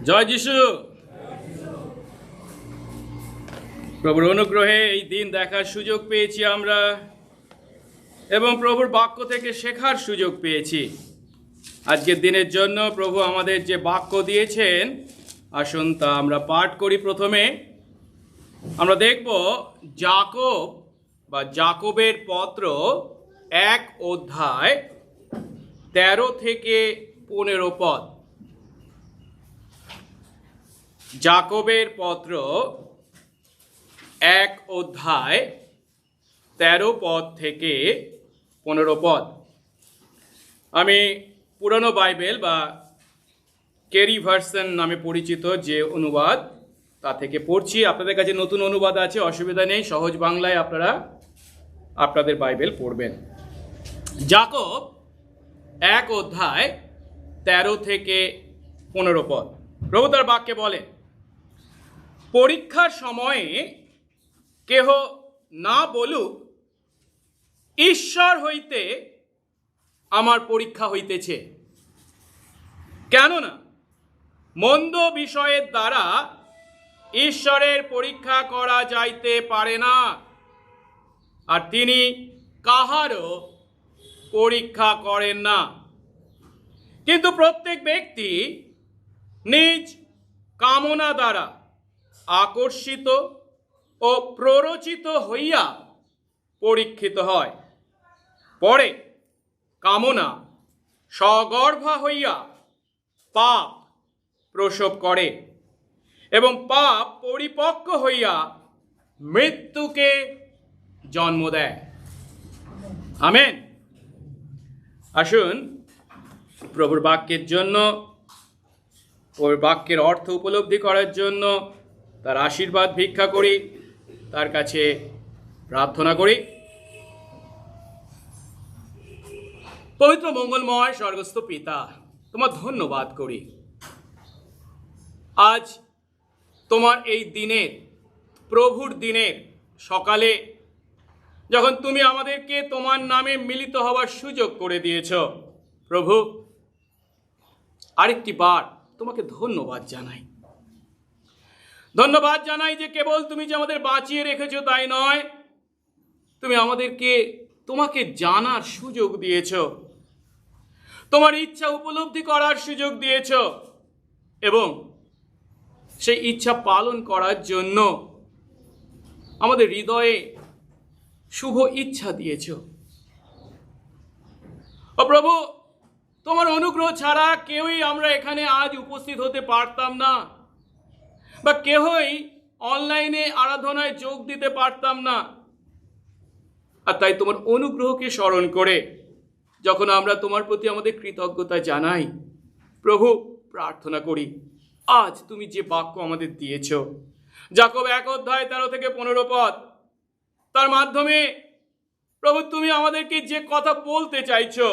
জয় যিশু। প্রভুর অনুগ্রহে এই দিন দেখার সুযোগ পেয়েছি আমরা এবং প্রভুর বাক্য থেকে শেখার সুযোগ পেয়েছি। আজকের দিনের জন্য প্রভু আমাদের যে বাক্য দিয়েছেন, আসুন তা আমরা পাঠ করি। প্রথমে আমরা দেখব জাকবের পত্র 1 অধ্যায় 13 থেকে 15 পদ। জাকবের পত্র 1 অধ্যায় 13 পদ থেকে 15 পদ। আমি পুরানো বাইবেল বা কেরি ভার্সন নামে পরিচিত যে অনুবাদ, তা থেকে পড়ছি। আপনাদের কাছে নতুন অনুবাদ আছে, অসুবিধা নেই, সহজ বাংলায় আপনারা আপনাদের বাইবেল পড়বেন। জাকব 1 অধ্যায় 13 থেকে 15 পদ। প্রভু তার বাক্যে বলেন, পরীক্ষার সময়ে কেহ না বলুক, ঈশ্বর হইতে আমার পরীক্ষা হইতেছে। কেননা মন্দ বিষয়ের দ্বারা ঈশ্বরের পরীক্ষা করা যাইতে পারে না, আর তিনি কাহারও পরীক্ষা করেন না। কিন্তু প্রত্যেক ব্যক্তি নিজ কামনা দ্বারা আকর্ষিত ও প্ররোচিত হইয়া পরীক্ষিত হয়। পরে কামনা সগর্ভা হইয়া পাপ প্রসব করে এবং পাপ পরিপক্ক হইয়া মৃত্যুকে জন্ম দেয়। আমেন। আসুন প্রভুর বাক্যের জন্য, প্রভুর বাক্যের অর্থ উপলব্ধি করার জন্য তার আশীর্বাদ ভিক্ষা করি, তার কাছে প্রার্থনা করি। পবিত্র মঙ্গলময় স্বর্গস্থ পিতা, তোমার ধন্যবাদ করি আজ তোমার এই দিনের, প্রভুর দিনের সকালে যখন তুমি আমাদেরকে তোমার নামে মিলিত হওয়ার সুযোগ করে দিয়েছ। প্রভু, আরেকটি বার তোমাকে ধন্যবাদ জানাই। ধন্যবাদ জানাই যে কেবল তুমি যে আমাদের বাঁচিয়ে রেখেছো তাই নয়, তুমি আমাদেরকে তোমাকে জানার সুযোগ দিয়েছ, তোমার ইচ্ছা উপলব্ধি করার সুযোগ দিয়েছ এবং সেই ইচ্ছা পালন করার জন্য আমাদের হৃদয়ে শুভ ইচ্ছা দিয়েছ। ও প্রভু, তোমার অনুগ্রহ ছাড়া কেউই আমরা এখানে আজ উপস্থিত হতে পারতাম না, বা কেউই অনলাইনে আরাধনায় যোগ দিতে পারতাম না। আর তাই তোমার অনুগ্রহকে স্মরণ করে যখন আমরা তোমার প্রতি আমাদের কৃতজ্ঞতা জানাই, প্রভু প্রার্থনা করি আজ তুমি যে বাক্য আমাদের দিয়েছ, জাকব 1 অধ্যায় 13 থেকে 15 পদ, তার মাধ্যমে প্রভু তুমি আমাদেরকে যে কথা বলতে চাইছো,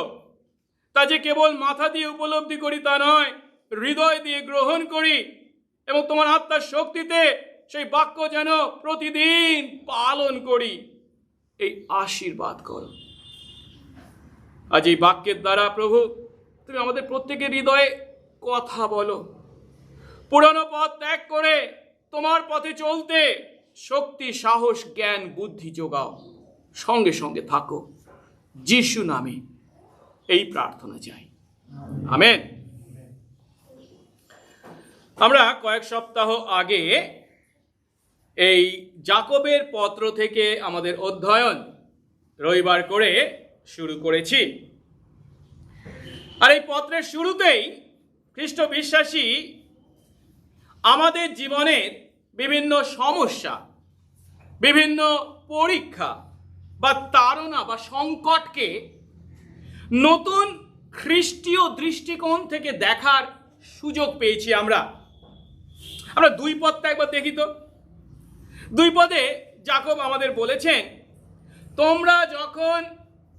তা যে কেবল মাথা দিয়ে উপলব্ধি করি তা নয়, হৃদয় দিয়ে গ্রহণ করি এবং তোমার আত্মার শক্তিতে সেই বাক্য যেন প্রতিদিন পালন করি, এই আশীর্বাদ করো। আজ এই বাক্যের দ্বারা প্রভু তুমি আমাদের প্রত্যেকের হৃদয়ে কথা বলো, পুরানো পথ ত্যাগ করে তোমার পথে চলতে শক্তি, সাহস, জ্ঞান, বুদ্ধি যোগাও, সঙ্গে সঙ্গে থাকো। যিশু নামে এই প্রার্থনা চাই, আমেন। আমরা কয়েক সপ্তাহ আগে এই জাকবের পত্র থেকে আমাদের অধ্যয়ন রবিবার করে শুরু করেছি। আর এই পত্রের শুরুতেই খ্রিস্ট বিশ্বাসী আমাদের জীবনের বিভিন্ন সমস্যা, বিভিন্ন পরীক্ষা বা তাড়না বা সংকটকে নতুন খ্রিস্টীয় দৃষ্টিকোণ থেকে দেখার সুযোগ পেয়েছি। আমরা 2 পদটা একবার দেখি তো। 2 পদে জাকব আমাদের বলেছেন, তোমরা যখন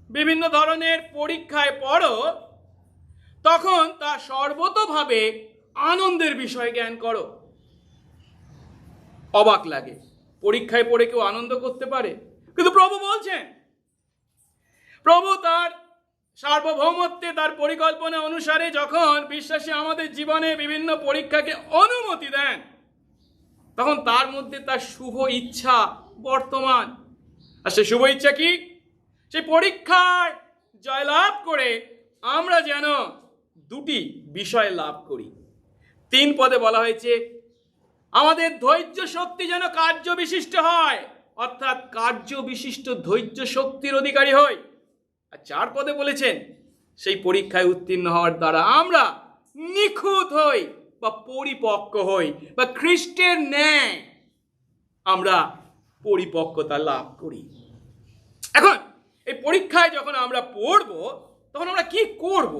বিভিন্ন ধরনের পরীক্ষায় পড়ো তখন তা সর্বতোভাবে আনন্দের বিষয় জ্ঞান করো। অবাক লাগে, পরীক্ষায় পড়ে কেউ আনন্দ করতে পারে? কিন্তু প্রভু বলছেন, প্রভু তার সার্বভৌমত্বে তার পরিকল্পনা অনুসারে যখন বিশ্বাসী আমাদের জীবনে বিভিন্ন পরীক্ষাকে অনুমতি দেন, তখন তার মধ্যে তার শুভ ইচ্ছা বর্তমান। আর সে শুভ ইচ্ছা কি? সেই পরীক্ষায় জয়লাভ করে আমরা যেন দুটি বিষয় লাভ করি। 3 পদে বলা হয়েছে আমাদের ধৈর্য শক্তি যেন কার্য বিশিষ্ট হয়, অর্থাৎ কার্য বিশিষ্ট ধৈর্য শক্তির অধিকারী হই। আর 4 পদে বলেছেন সেই পরীক্ষায় উত্তীর্ণ হওয়ার দ্বারা আমরা নিখুঁত হই বা পরিপক্ক হই বা খ্রিস্টের ন্যায় আমরা পরিপক্কতা লাভ করি। এখন এই পরীক্ষায় যখন আমরা পড়ব তখন আমরা কি করব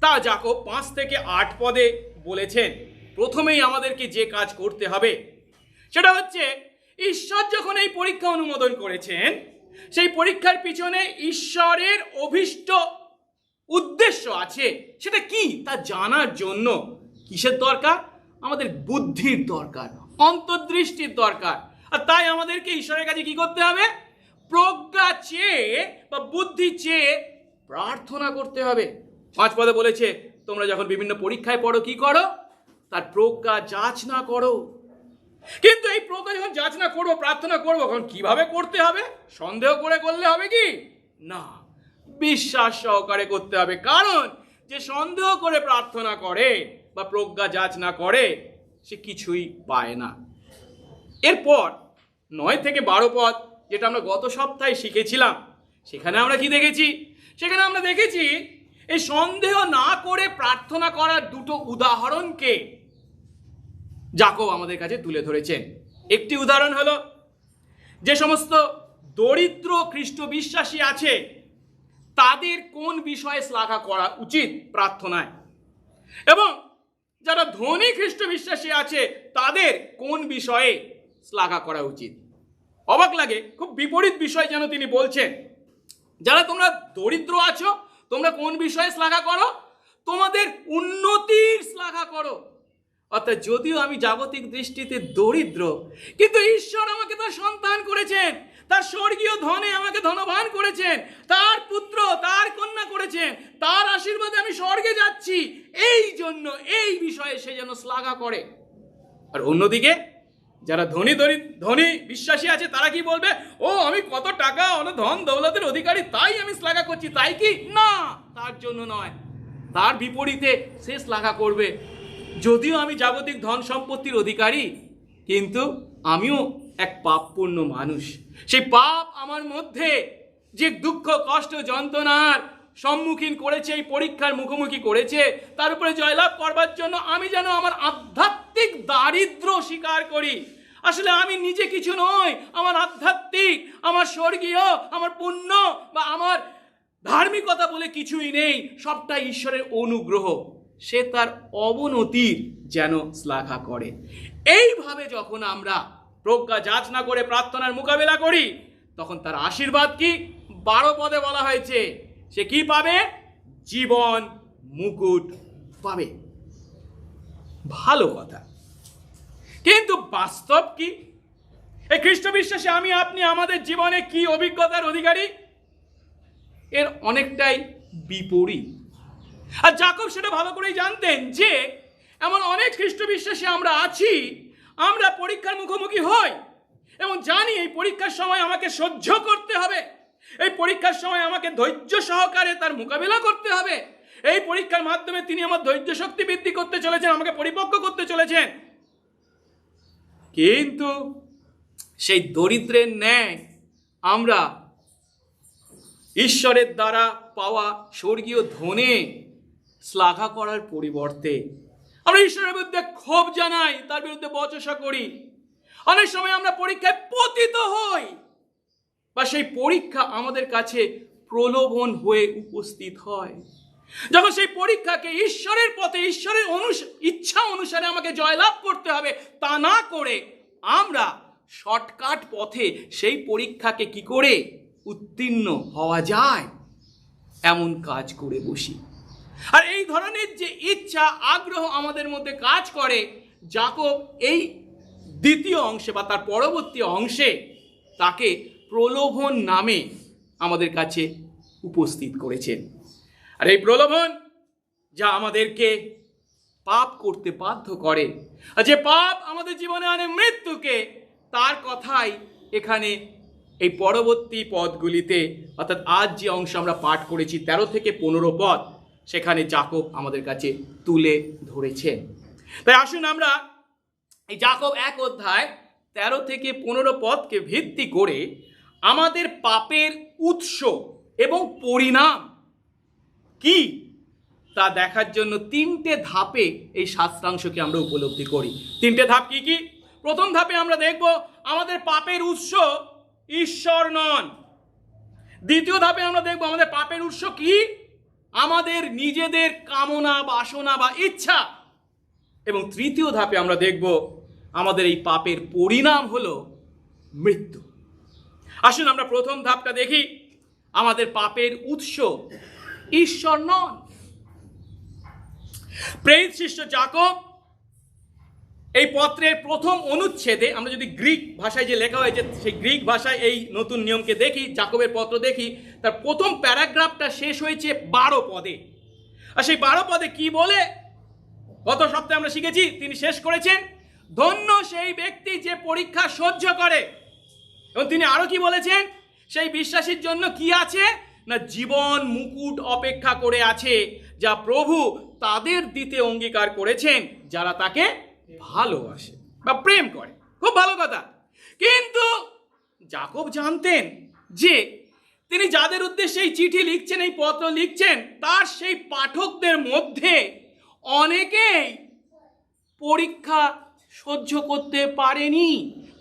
তা যাকব 5 থেকে 8 পদে বলেছেন। প্রথমেই আমাদেরকে যে কাজ করতে হবে সেটা হচ্ছে, ঈশ্বর যখন এই পরীক্ষা অনুমোদন করেছেন, সেই পরীক্ষার পিছনে ঈশ্বরের অভীষ্ট উদ্দেশ্য আছে, সেটা কি তা জানার জন্য কিসের দরকার? আমাদের বুদ্ধির দরকার, অন্তর্দৃষ্টির দরকার। আর তাই আমাদেরকে ঈশ্বরের কাছে কি করতে হবে? প্রজ্ঞা চেয়ে বা বুদ্ধি চেয়ে প্রার্থনা করতে হবে। 5 পদে বলেছে তোমরা যখন বিভিন্ন পরীক্ষায় পড়ো কি করো? তার প্রজ্ঞা যাচনা করো। কিন্তু এই প্রজ্ঞা যখন যাচনা করবো, প্রার্থনা করবো, তখন কিভাবে করতে হবে? সন্দেহ করে করলে হবে কি? না, বিশ্বাস সহকারে করতে হবে। কারণ যে সন্দেহ করে প্রার্থনা করে বা প্রজ্ঞা যাচনা করে সে কিছুই পায় না। এরপর 9 থেকে 12 পদ, যেটা আমরা গত সপ্তাহে শিখেছিলাম, সেখানে আমরা কি দেখেছি? সেখানে আমরা দেখেছি এই সন্দেহ না করে প্রার্থনা করার 2টো উদাহরণকে যাকব আমাদের কাছে তুলে ধরেছেন। একটি উদাহরণ হলো যে সমস্ত দরিদ্র খ্রিস্ট বিশ্বাসী আছে তাদের কোন বিষয়ে শ্লাঘা করা উচিত প্রার্থনায়, এবং যারা ধনী খ্রিস্ট বিশ্বাসী আছে তাদের কোন বিষয়ে শ্লাঘা করা উচিত। অবাক লাগে, খুব বিপরীত বিষয় যেন তিনি বলছেন। যারা তোমরা দরিদ্র আছো তোমরা কোন বিষয়ে শ্লাঘা করো? তোমাদের উন্নতির শ্লাঘা করো। অর্থাৎ যদিও আমি জাগতিক দৃষ্টিতে দরিদ্র, কিন্তু ঈশ্বর আমাকে তার সন্তান করেছেন, তার স্বর্গীয় ধনে আমাকে ধনবান করেছেন, তার পুত্র তার কন্যা করেছেন, তার আশীর্বাদে আমি স্বর্গে যাচ্ছি। এই জন্য এই বিষয়ে সে যেন শ্লাঘা করে। আর অন্যদিকে যারা ধনী বিশ্বাসী আছে তারা কি বলবে? ও আমি কত টাকা ধন দৌলতের অধিকারী, তাই আমি শ্লাঘা করছি। তাই কি? না, তার জন্য নয়, তার বিপরীতে সে শ্লাঘা করবে যদিও আমি জাগতিক ধন সম্পত্তির অধিকারী, কিন্তু আমিও এক পাপপূর্ণ মানুষ। সেই পাপ আমার মধ্যে যে দুঃখ কষ্ট যন্ত্রণার সম্মুখীন করেছে, এই পরীক্ষার মুখোমুখি করেছে, তার উপরে জয়লাভ করবার জন্য আমি যেন আমার আধ্যাত্মিক দারিদ্র স্বীকার করি। আসলে আমি নিজে কিছু নই, আমার আধ্যাত্মিক, আমার স্বর্গীয়, আমার পুণ্য বা আমার ধার্মিকতা বলে কিছুই নেই, সবটাই ঈশ্বরের অনুগ্রহ। সে তার অবনতির যেন শ্লাঘা করে। এইভাবে যখন আমরা প্রজ্ঞা যাচনা করে প্রার্থনার মোকাবেলা করি তখন তার আশীর্বাদ কি? 12 পদে বলা হয়েছে সে কি পাবে? জীবন মুকুট পাবে। ভালো কথা, কিন্তু বাস্তব কি? এই খ্রিস্ট বিশ্বাসী আমি আপনি আমাদের জীবনে কি অভিজ্ঞতার অধিকারী? এর অনেকটাই বিপরীত। আর যাকব সেটা ভালো করেই জানতেন যে এমন অনেক খ্রিস্ট বিশ্বাসী আমরা আছি, আমরা পরীক্ষার মুখোমুখি হই এবং জানি এই পরীক্ষার সময় আমাকে সহ্য করতে হবে, এই পরীক্ষার সময় আমাকে ধৈর্য সহকারে তার মোকাবিলা করতে হবে। এই পরীক্ষার মাধ্যমে তিনি আমার ধৈর্য শক্তি বৃদ্ধি করতে চলেছেন, আমাকে পরিপক্ক করতে চলেছেন। কিন্তু সেই দরিদ্রের ন্যায় আমরা ঈশ্বরের দ্বারা পাওয়া স্বর্গীয় ধনে শ্লাঘা করার পরিবর্তে আমরা ঈশ্বরের বিরুদ্ধে ক্ষোভ জানাই, তার বিরুদ্ধে বচসা করি। অনেক সময় আমরা পরীক্ষায় পতিত হই বা সেই পরীক্ষা আমাদের কাছে প্রলোভন হয়ে উপস্থিত হয়। যখন সেই পরীক্ষাকে ঈশ্বরের পথে, ঈশ্বরের ইচ্ছা অনুসারে আমাকে জয়লাভ করতে হবে, তা না করে আমরা শর্টকাট পথে সেই পরীক্ষাকে কি করে উত্তীর্ণ হওয়া যায় এমন কাজ করে বসি। আর এই ধরনের যে ইচ্ছা আগ্রহ আমাদের মধ্যে কাজ করে, যাকব এই দ্বিতীয় অংশে বা তার পরবর্তী অংশে তাকে প্রলোভন নামে আমাদের কাছে উপস্থিত করেছেন। আর এই প্রলোভন যা আমাদেরকে পাপ করতে বাধ্য করে, আর যে পাপ আমাদের জীবনে আনে মৃত্যুকে, তার কথাই এখানে এই পরবর্তী পদগুলিতে, অর্থাৎ আজ যে অংশ আমরা পাঠ করেছি 13 থেকে 15 পদ, সেখানে যাকব আমাদের কাছে তুলে ধরেছেন। তাই আসুন আমরা এই যাকব 1 অধ্যায় 13 থেকে 15 পদকে ভিত্তি করে আমাদের পাপের উৎস এবং পরিণাম কি তা দেখার জন্য 3টে ধাপে এই শাস্ত্রাংশকে আমরা উপলব্ধি করি। 3টে ধাপ কি কি? প্রথম ধাপে আমরা দেখব আমাদের পাপের উৎস ঈশ্বর নন। দ্বিতীয় ধাপে আমরা দেখব আমাদের পাপের উৎস কি? আমাদের নিজেদের কামনা, বাসনা বা ইচ্ছা। এবং তৃতীয় ধাপে আমরা দেখব আমাদের এই পাপের পরিণাম হলো মৃত্যু। আসুন আমরা প্রথম ধাপটা দেখি। আমাদের পাপের উৎস ঈশ্বর নন। প্রেরিত শিষ্য যাকব এই পত্রের প্রথম অনুচ্ছেদে, আমরা যদি গ্রিক ভাষায় যে লেখা হয়েছে সেই গ্রিক ভাষায় এই নতুন নিয়মকে দেখি, যাকবের পত্র দেখি, তার প্রথম প্যারাগ্রাফটা শেষ হয়েছে 12 পদে। আর সেই 12 পদে কি বলে গত সপ্তাহে আমরা শিখেছি, তিনি শেষ করেছেন, ধন্য সেই ব্যক্তি যে পরীক্ষা সহ্য করে। এবং তিনি আরো কি বলেছেন? সেই বিশ্বাসীর জন্য কি আছে না, জীবন মুকুট অপেক্ষা করে আছে, যা প্রভু তাদের দিতে অঙ্গীকার করেছেন যারা তাকে ভালোবাসে বা প্রেম করে। খুব ভালো কথা। কিন্তু যাকব জানতেন যে তিনি যাদের উদ্দেশ্যে এই চিঠি লিখছেন, এই পত্র লিখছেন, তার সেই পাঠকদের মধ্যে অনেকেই পরীক্ষা সহ্য করতে পারেনি।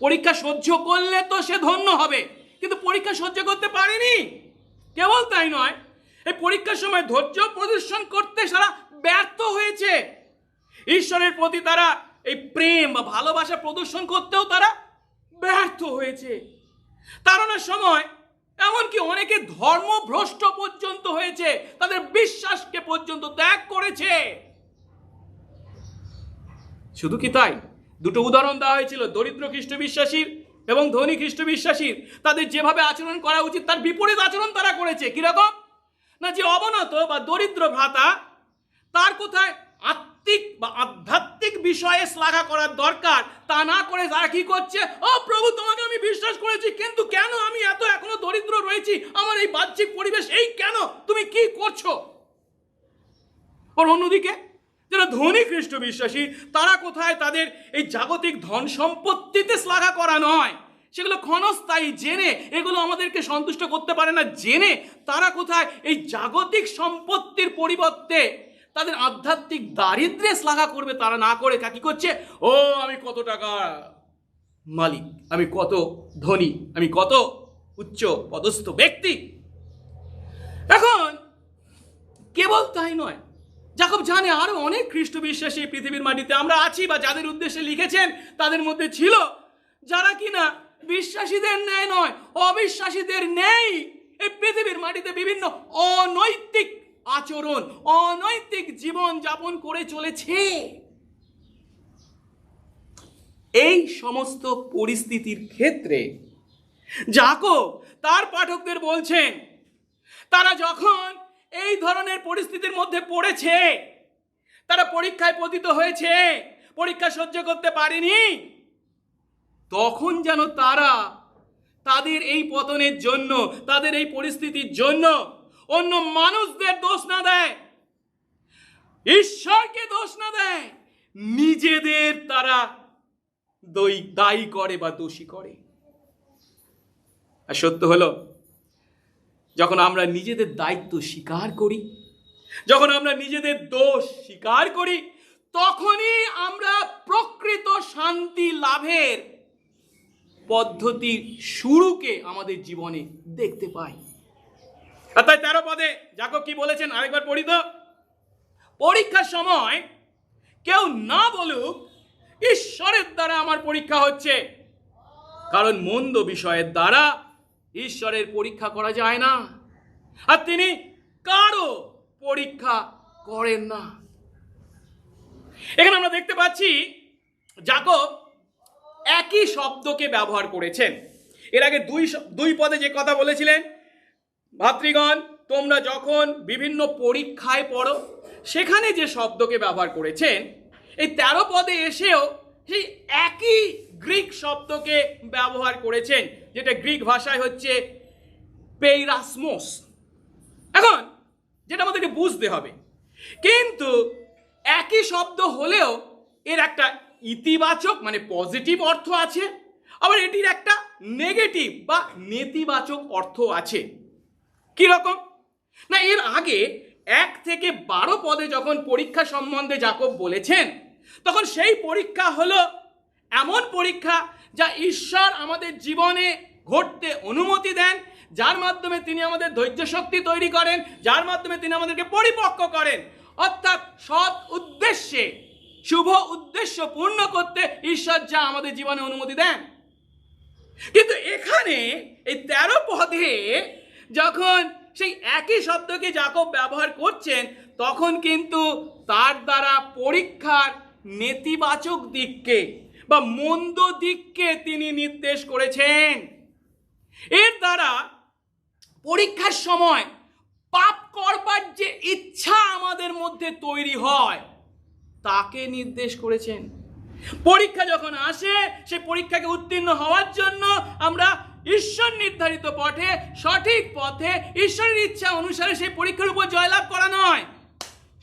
পরীক্ষা সহ্য করলে তো সে ধন্য হবে, কিন্তু পরীক্ষা সহ্য করতে পারেনি। কেবল তাই নয়, এই পরীক্ষার সময় ধৈর্য প্রদর্শন করতে সারা ব্যর্থ হয়েছে। ঈশ্বরের প্রতি তারা এই প্রেম বা ভালোবাসা প্রদর্শন করতেও তারা ব্যর্থ হয়েছে। তাড়নার সময় এমনকি অনেকে ধর্মভ্রষ্ট পর্যন্ত হয়েছে, তাদের বিশ্বাসকে পর্যন্ত ত্যাগ করেছে। শুধু কি তাই? 2টো উদাহরণ দেওয়া হয়েছিল, দরিদ্র খ্রিস্ট বিশ্বাসীর এবং ধনী খ্রিস্ট বিশ্বাসীর। তাদের যেভাবে আচরণ করা উচিত তার বিপরীত আচরণ তারা করেছে। কিরকম না, যে অবনত বা দরিদ্র ভ্রাতা, তার কোথায় আত্মিক বা আধ্যাত্মিক বিষয়ে শ্লাঘা করার দরকার, তা না করে তারা কি করছে, ও প্রভু তোমাকে আমি বিশ্বাস করেছি, কিন্তু কেন আমি এত এখনো দরিদ্র রয়েছি, আমার এই বাহ্যিক পরিবেশ এই কেন, তুমি কি করছো? আর অন্যদিকে যারা ধনী খ্রিস্ট বিশ্বাসী, তারা কোথায় তাদের এই জাগতিক ধন সম্পত্তিতে শ্লাঘা করা নয়, সেগুলো ক্ষণস্থায়ী জেনে, এগুলো আমাদেরকে সন্তুষ্ট করতে পারে না জেনে, তারা কোথায় এই জাগতিক সম্পত্তির পরিবর্তে তাদের আধ্যাত্মিক দারিদ্র্যে শ্লাঘা করবে, তারা না করে কি করছে, ও আমি কত টাকা মালিক, আমি কত ধনী, আমি কত উচ্চ পদস্থ ব্যক্তি। এখন কেবল তাই নয়, যাকব জানে আরো অনেক খ্রিস্ট বিশ্বাসী পৃথিবীর মাটিতে আমরা আছি, বা যাদের উদ্দেশ্যে লিখেছেন তাদের মধ্যে ছিল, যারা কিনা বিশ্বাসীদের ন্যায় নয়, অবিশ্বাসীদের ন্যায় এই পৃথিবীর মাটিতে বিভিন্ন অনৈতিক আচরণ, অনৈতিক জীবন যাপন করে চলেছে। এই সমস্ত পরিস্থিতির ক্ষেত্রে যাকব তার পাঠকদের বলছেন, তারা যখন এই ধরনের পরিস্থিতির মধ্যে পড়েছে, তারা পরীক্ষায় পতিত হয়েছে, পরীক্ষা সহ্য করতে পারেনি, তখন যেন তারা তাদের এই পতনের জন্য, তাদের এই পরিস্থিতির জন্য অন্য মানুষদের দোষ না দেয়, ঈশ্বরকে দোষ না দেয়, নিজেদের তারা দায়ী করে বা দোষী করে। আর সত্য হলো, যখন আমরা নিজেদের দায়িত্ব স্বীকার করি, যখন আমরা নিজেদের দোষ স্বীকার করি, তখনই আমরা প্রকৃত শান্তি লাভের পদ্ধতির শুরুকে আমাদের জীবনে দেখতে পাই। আর তাই 13 পদে যাকব কি বলেছেন আরেকবার পড়ি তো, পরীক্ষার সময় কেউ না বলুক ঈশ্বরের দ্বারা আমার পরীক্ষা হচ্ছে, কারণ মন্দ বিষয়ের দ্বারা ঈশ্বরের পরীক্ষা করা যায় না, আর তিনি কারো পরীক্ষা করেন না। এখানে আমরা দেখতে পাচ্ছি যাকব একই শব্দকে ব্যবহার করেছেন। এর আগে দুই পদে যে কথা বলেছিলেন, ভাতৃগণ তোমরা যখন বিভিন্ন পরীক্ষায় পড়ো সেখানে যে শব্দকে ব্যবহার করেছেন, এই 13 পদে এসেও সেই একই গ্রিক শব্দকে ব্যবহার করেছেন, যেটা গ্রিক ভাষায় হচ্ছে পেইরাসমোস। এখন যেটা আমাদেরকে বুঝতে হবে, কিন্তু একই শব্দ হলেও এর একটা ইতিবাচক মানে পজিটিভ অর্থ আছে, আবার এটির একটা নেগেটিভ বা নেতিবাচক অর্থ আছে। কি রকম না, এর আগে 1 থেকে 12 পদে যখন পরীক্ষা সম্বন্ধে যাকব বলেছেন, তখন সেই পরীক্ষা হলো এমন পরীক্ষা যা ঈশ্বর আমাদের জীবনে ঘটতে অনুমতি দেন, যার মাধ্যমে তিনি আমাদের ধৈর্য শক্তি তৈরি করেন, যার মাধ্যমে তিনি আমাদেরকে পরিপক্ক করেন, অর্থাৎ সৎ উদ্দেশ্যে শুভ উদ্দেশ্য পূর্ণ করতে ঈশ্বর যা আমাদের জীবনে অনুমতি দেন। কিন্তু এখানে এই 13 পদে যখন সেই একই শব্দকে যাকব ব্যবহার করছেন, তখন কিন্তু তার দ্বারা পরীক্ষার নেতিবাচক দিককে বা মন্দ দিককে তিনি নির্দেশ করেছেন। এর দ্বারা পরীক্ষার সময় পাপ করবার যে ইচ্ছা আমাদের মধ্যে তৈরি হয় তাকে নির্দেশ করেছেন। পরীক্ষা যখন আসে, সেই পরীক্ষাকে উত্তীর্ণ হওয়ার জন্য আমরা ঈশ্বর নির্ধারিত পথে, সঠিক পথে, ঈশ্বরের ইচ্ছা অনুসারে সেই পরীক্ষার উপর জয়লাভ করা নয়,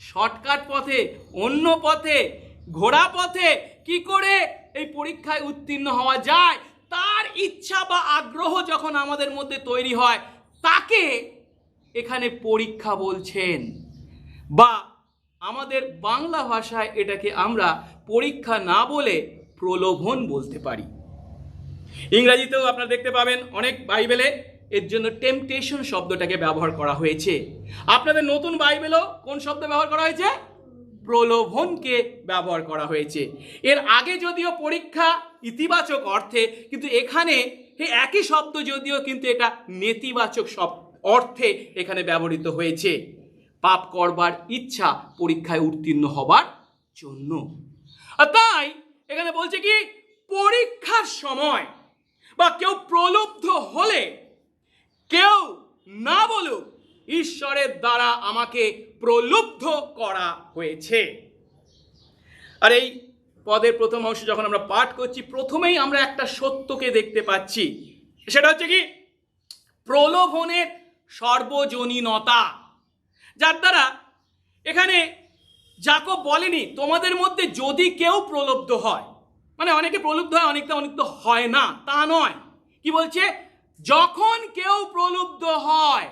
শর্টকাট পথে, অন্য পথে, ঘোড়া পথে কি করে এই পরীক্ষায় উত্তীর্ণ হওয়া যায় তার ইচ্ছা বা আগ্রহ যখন আমাদের মধ্যে তৈরি হয়, তাকে এখানে পরীক্ষা বলছেন। বা আমাদের বাংলা ভাষায় এটাকে আমরা পরীক্ষা না বলে প্রলোভন বলতে পারি। ইংরেজিতেও আপনারা দেখতে পাবেন অনেক বাইবেলে এর জন্য টেম্পটেশন শব্দটাকে ব্যবহার করা হয়েছে। আপনাদের নতুন বাইবেলও কোন শব্দ ব্যবহার করা হয়েছে? প্রলোভনকে ব্যবহার করা হয়েছে। এর আগে যদিও পরীক্ষা ইতিবাচক অর্থে, কিন্তু এখানে এই একই শব্দ যদিও কিন্তু এটা নেতিবাচক অর্থে এখানে ব্যবহৃত হয়েছে, পাপ করবার ইচ্ছা পরীক্ষায় উত্তীর্ণ হবার জন্য। আর তাই এখানে বলছে কি, পরীক্ষার সময় বা কেউ প্রলুব্ধ হলে কেউ না বলুক ঈশ্বরের দ্বারা আমাকে প্রলুব্ধ করা হয়েছে। আর এই পদের প্রথম অংশ যখন আমরা পাঠ করছি, প্রথমেই আমরা একটা সত্যকে দেখতে পাচ্ছি, সেটা হচ্ছে কি, প্রলোভনের সর্বজনীনতা, যার দ্বারা এখানে যাকব বলেনি তোমাদের মধ্যে যদি কেউ প্রলুব্ধ হয়, মানে অনেকে প্রলুব্ধ হয়, অনেকটা হয় না, তা নয়। কি বলছে? যখন কেউ প্রলুব্ধ হয়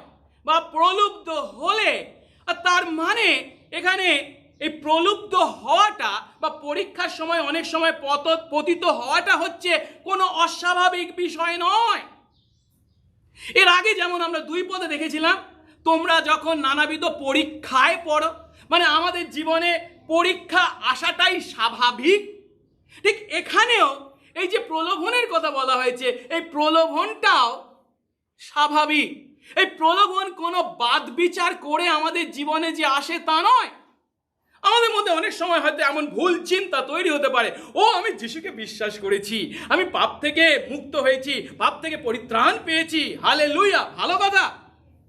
বা প্রলুব্ধ হলে, আর তার মানে এখানে এই প্রলুব্ধ হওয়াটা বা পরীক্ষার সময় অনেক সময় পতিত হওয়াটা হচ্ছে কোনো অস্বাভাবিক বিষয় নয়। এর আগে যেমন আমরা 2 পদে দেখেছিলাম, তোমরা যখন নানাবিধ পরীক্ষায় পড়ো, মানে আমাদের জীবনে পরীক্ষা আসাটাই স্বাভাবিক। ঠিক এখানেও এই যে প্রলোভনের কথা বলা হয়েছে, এই প্রলোভনটাও স্বাভাবিক। এই প্রলোভন কোনো বাদ বিচার করে আমাদের জীবনে যে আসে তা নয়। আমাদের মধ্যে অনেক সময় হয়তো এমন ভুল চিন্তা তৈরি হতে পারে, আমি যিশুকে বিশ্বাস করেছি, আমি পাপ থেকে মুক্ত হয়েছি, পাপ থেকে পরিত্রাণ পেয়েছি, হালেলুয়া, ভালো কথা,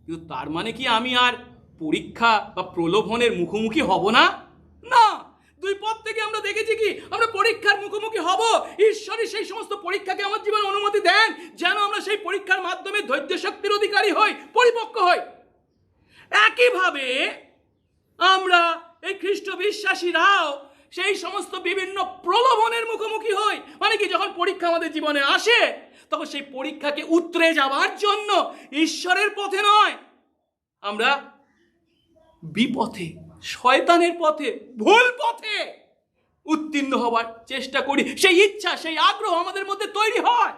কিন্তু তার মানে কি আমি আর পরীক্ষা বা প্রলোভনের মুখোমুখি হব না? না, 2 পদ থেকে আমরা দেখেছি কি, আমরা পরীক্ষার মুখোমুখি হব। ঈশ্বরই সেই সমস্ত পরীক্ষাকে আমার জীবনে অনুমতি দেন যেন আমরা সেই পরীক্ষার মাধ্যমে ধৈর্য শক্তির অধিকারী হই, পরিপক্ক হই। একইভাবে আমরা এই খ্রিস্ট বিশ্বাসীরাও সেই সমস্ত বিভিন্ন প্রলোভনের মুখোমুখি হই। মানে কি, যখন পরীক্ষা আমাদের জীবনে আসে, তখন সেই পরীক্ষাকে উতরে যাওয়ার জন্য ঈশ্বরের পথে নয়, আমরা বিপথে, শয়তানের পথে, ভুল পথে উত্তীর্ণ হবার চেষ্টা করি। সেই ইচ্ছা, সেই আগ্রহ আমাদের মধ্যে তৈরি হয়।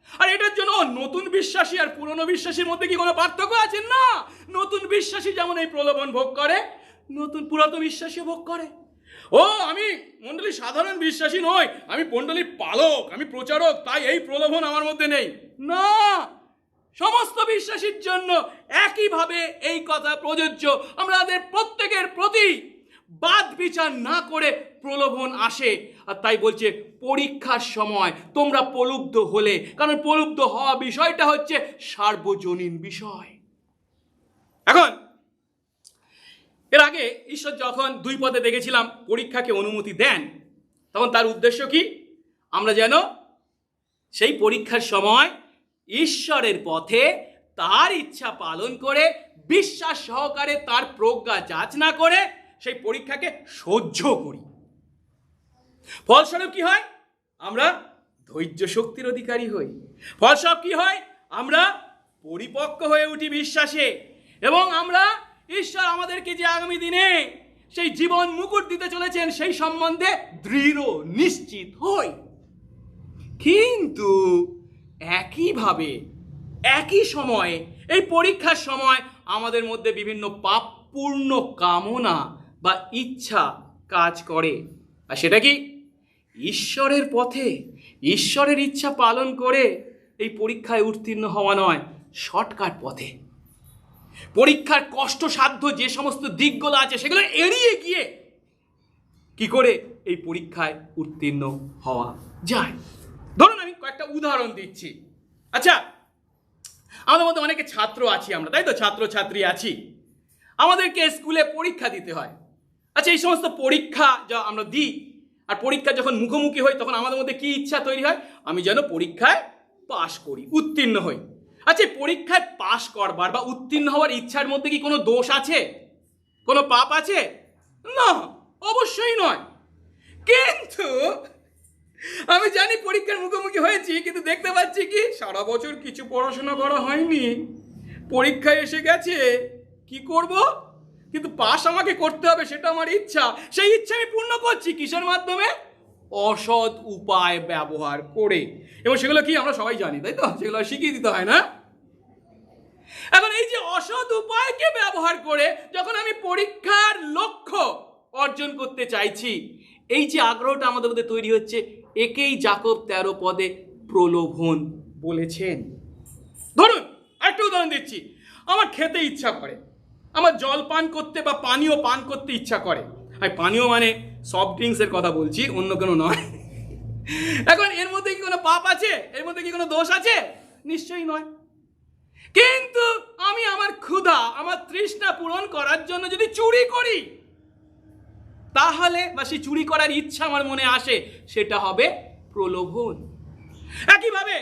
আর এটার জন্য নতুন বিশ্বাসী আর পুরনো বিশ্বাসীর মধ্যে কি কোনো পার্থক্য আছে? না। নতুন বিশ্বাসী যেমন এই প্রলোভন ভোগ করে, নতুন পুরাতন বিশ্বাসী ভোগ করে। আমি মণ্ডলীর সাধারণ বিশ্বাসী নই, আমি মণ্ডলীর পালক, আমি প্রচারক, তাই এই প্রলোভন আমার মধ্যে নেই। না, সমস্ত বিশ্বাসীর জন্য একইভাবে এই কথা প্রযোজ্য। আমাদের প্রত্যেকের প্রতি বাদ বিচার না করে প্রলোভন আসে। আর তাই বলছে পরীক্ষার সময় তোমরা প্রলুব্ধ হলে, কারণ প্রলুব্ধ হওয়া বিষয়টা হচ্ছে সার্বজনীন বিষয়। এখন এর আগে ঈশ্বর যখন দুই পদে দেখেছিলাম পরীক্ষাকে অনুমতি দেন, তখন তার উদ্দেশ্য কি? আমরা যেন সেই পরীক্ষার সময় ঈশ্বরের পথে তার ইচ্ছা পালন করে বিশ্বাস সহকারে তার প্রজ্ঞা যাচনা করে সেই পরীক্ষাকে সহ্য করি। ফলস্বরূপ কি হয়? আমরা ধৈর্য শক্তির অধিকারী হই। ফলস্বরূপ কি হয়? আমরা পরিপক্ক হয়ে উঠি বিশ্বাসে, এবং আমরা ঈশ্বর আমাদেরকে যে আগামী দিনে সেই জীবন মুকুট দিতে চলেছেন সেই সম্বন্ধে দৃঢ় নিশ্চিত হই। কিন্তু একইভাবে একই সময়ে এই পরীক্ষার সময় আমাদের মধ্যে বিভিন্ন পাপপূর্ণ কামনা বা ইচ্ছা কাজ করে। আর সেটা কি? ঈশ্বরের পথে ঈশ্বরের ইচ্ছা পালন করে এই পরীক্ষায় উত্তীর্ণ হওয়া নয়, শর্টকাট পথে পরীক্ষার কষ্টসাধ্য যে সমস্ত দিকগুলো আছে সেগুলো এড়িয়ে গিয়ে কি করে এই পরীক্ষায় উত্তীর্ণ হওয়া যায়। ধরুন আমি কয়েকটা উদাহরণ দিচ্ছি। আচ্ছা, আমাদের মধ্যে অনেকে ছাত্র আছি আমরা, তাই তো? ছাত্রছাত্রী আছি, আমাদেরকে স্কুলে পরীক্ষা দিতে হয়। আচ্ছা, এই সমস্ত পরীক্ষা যা আমরা দিই, আর পরীক্ষা যখন মুখোমুখি হই তখন আমাদের মধ্যে কি ইচ্ছা তৈরি হয়? আমি যেন পরীক্ষায় পাশ করি, উত্তীর্ণ হই। আচ্ছা, পরীক্ষায় পাশ করবার বা উত্তীর্ণ হওয়ার ইচ্ছার মধ্যে কি কোনো দোষ আছে? কোনো পাপ আছে? না, অবশ্যই নয়। কিন্তু আমি জানি পরীক্ষার মুখোমুখি হয়েছি, কিন্তু দেখতে পাচ্ছি কি সারা বছর কিছু পড়াশোনা করা হয়নি, পরীক্ষায় এসে গেছে, কি করব? কিন্তু পাস আমাকে করতে হবে, সেটা আমার ইচ্ছা। সেই ইচ্ছা আমি পূর্ণ করছি কিসের মাধ্যমে? অসৎ উপায় ব্যবহার করে। এবং সেগুলো কি আমরা সবাই জানি, তাই তো? সেগুলো শিখিয়ে দিতে হয় না? এখন এই যে অসৎ উপায়কে ব্যবহার করে যখন আমি পরীক্ষার লক্ষ্য অর্জন করতে চাইছি, এই যে আগ্রহটা আমাদের মধ্যে তৈরি হচ্ছে, একেই যাকব 13 পদে প্রলোভন বলেছেন। ধরুন আরেকটা উদাহরণ দিচ্ছি। আমার খেতে ইচ্ছা করে, আমার জল পান করতে বা পানীয় পান করতে ইচ্ছা করে। আর পানীয় মানে সফট ড্রিঙ্কসের কথা বলছি, অন্য কোনো নয়। এখন এর মধ্যে কি কোনো পাপ আছে? এর মধ্যে কি কোনো দোষ আছে? নিশ্চয়ই নয়। কিন্তু আমি আমার ক্ষুধা, আমার তৃষ্ণা পূরণ করার জন্য যদি চুরি করি, তাহলে বা সেই চুরি করার ইচ্ছা আমার মনে আসে, সেটা হবে প্রলোভন। একইভাবে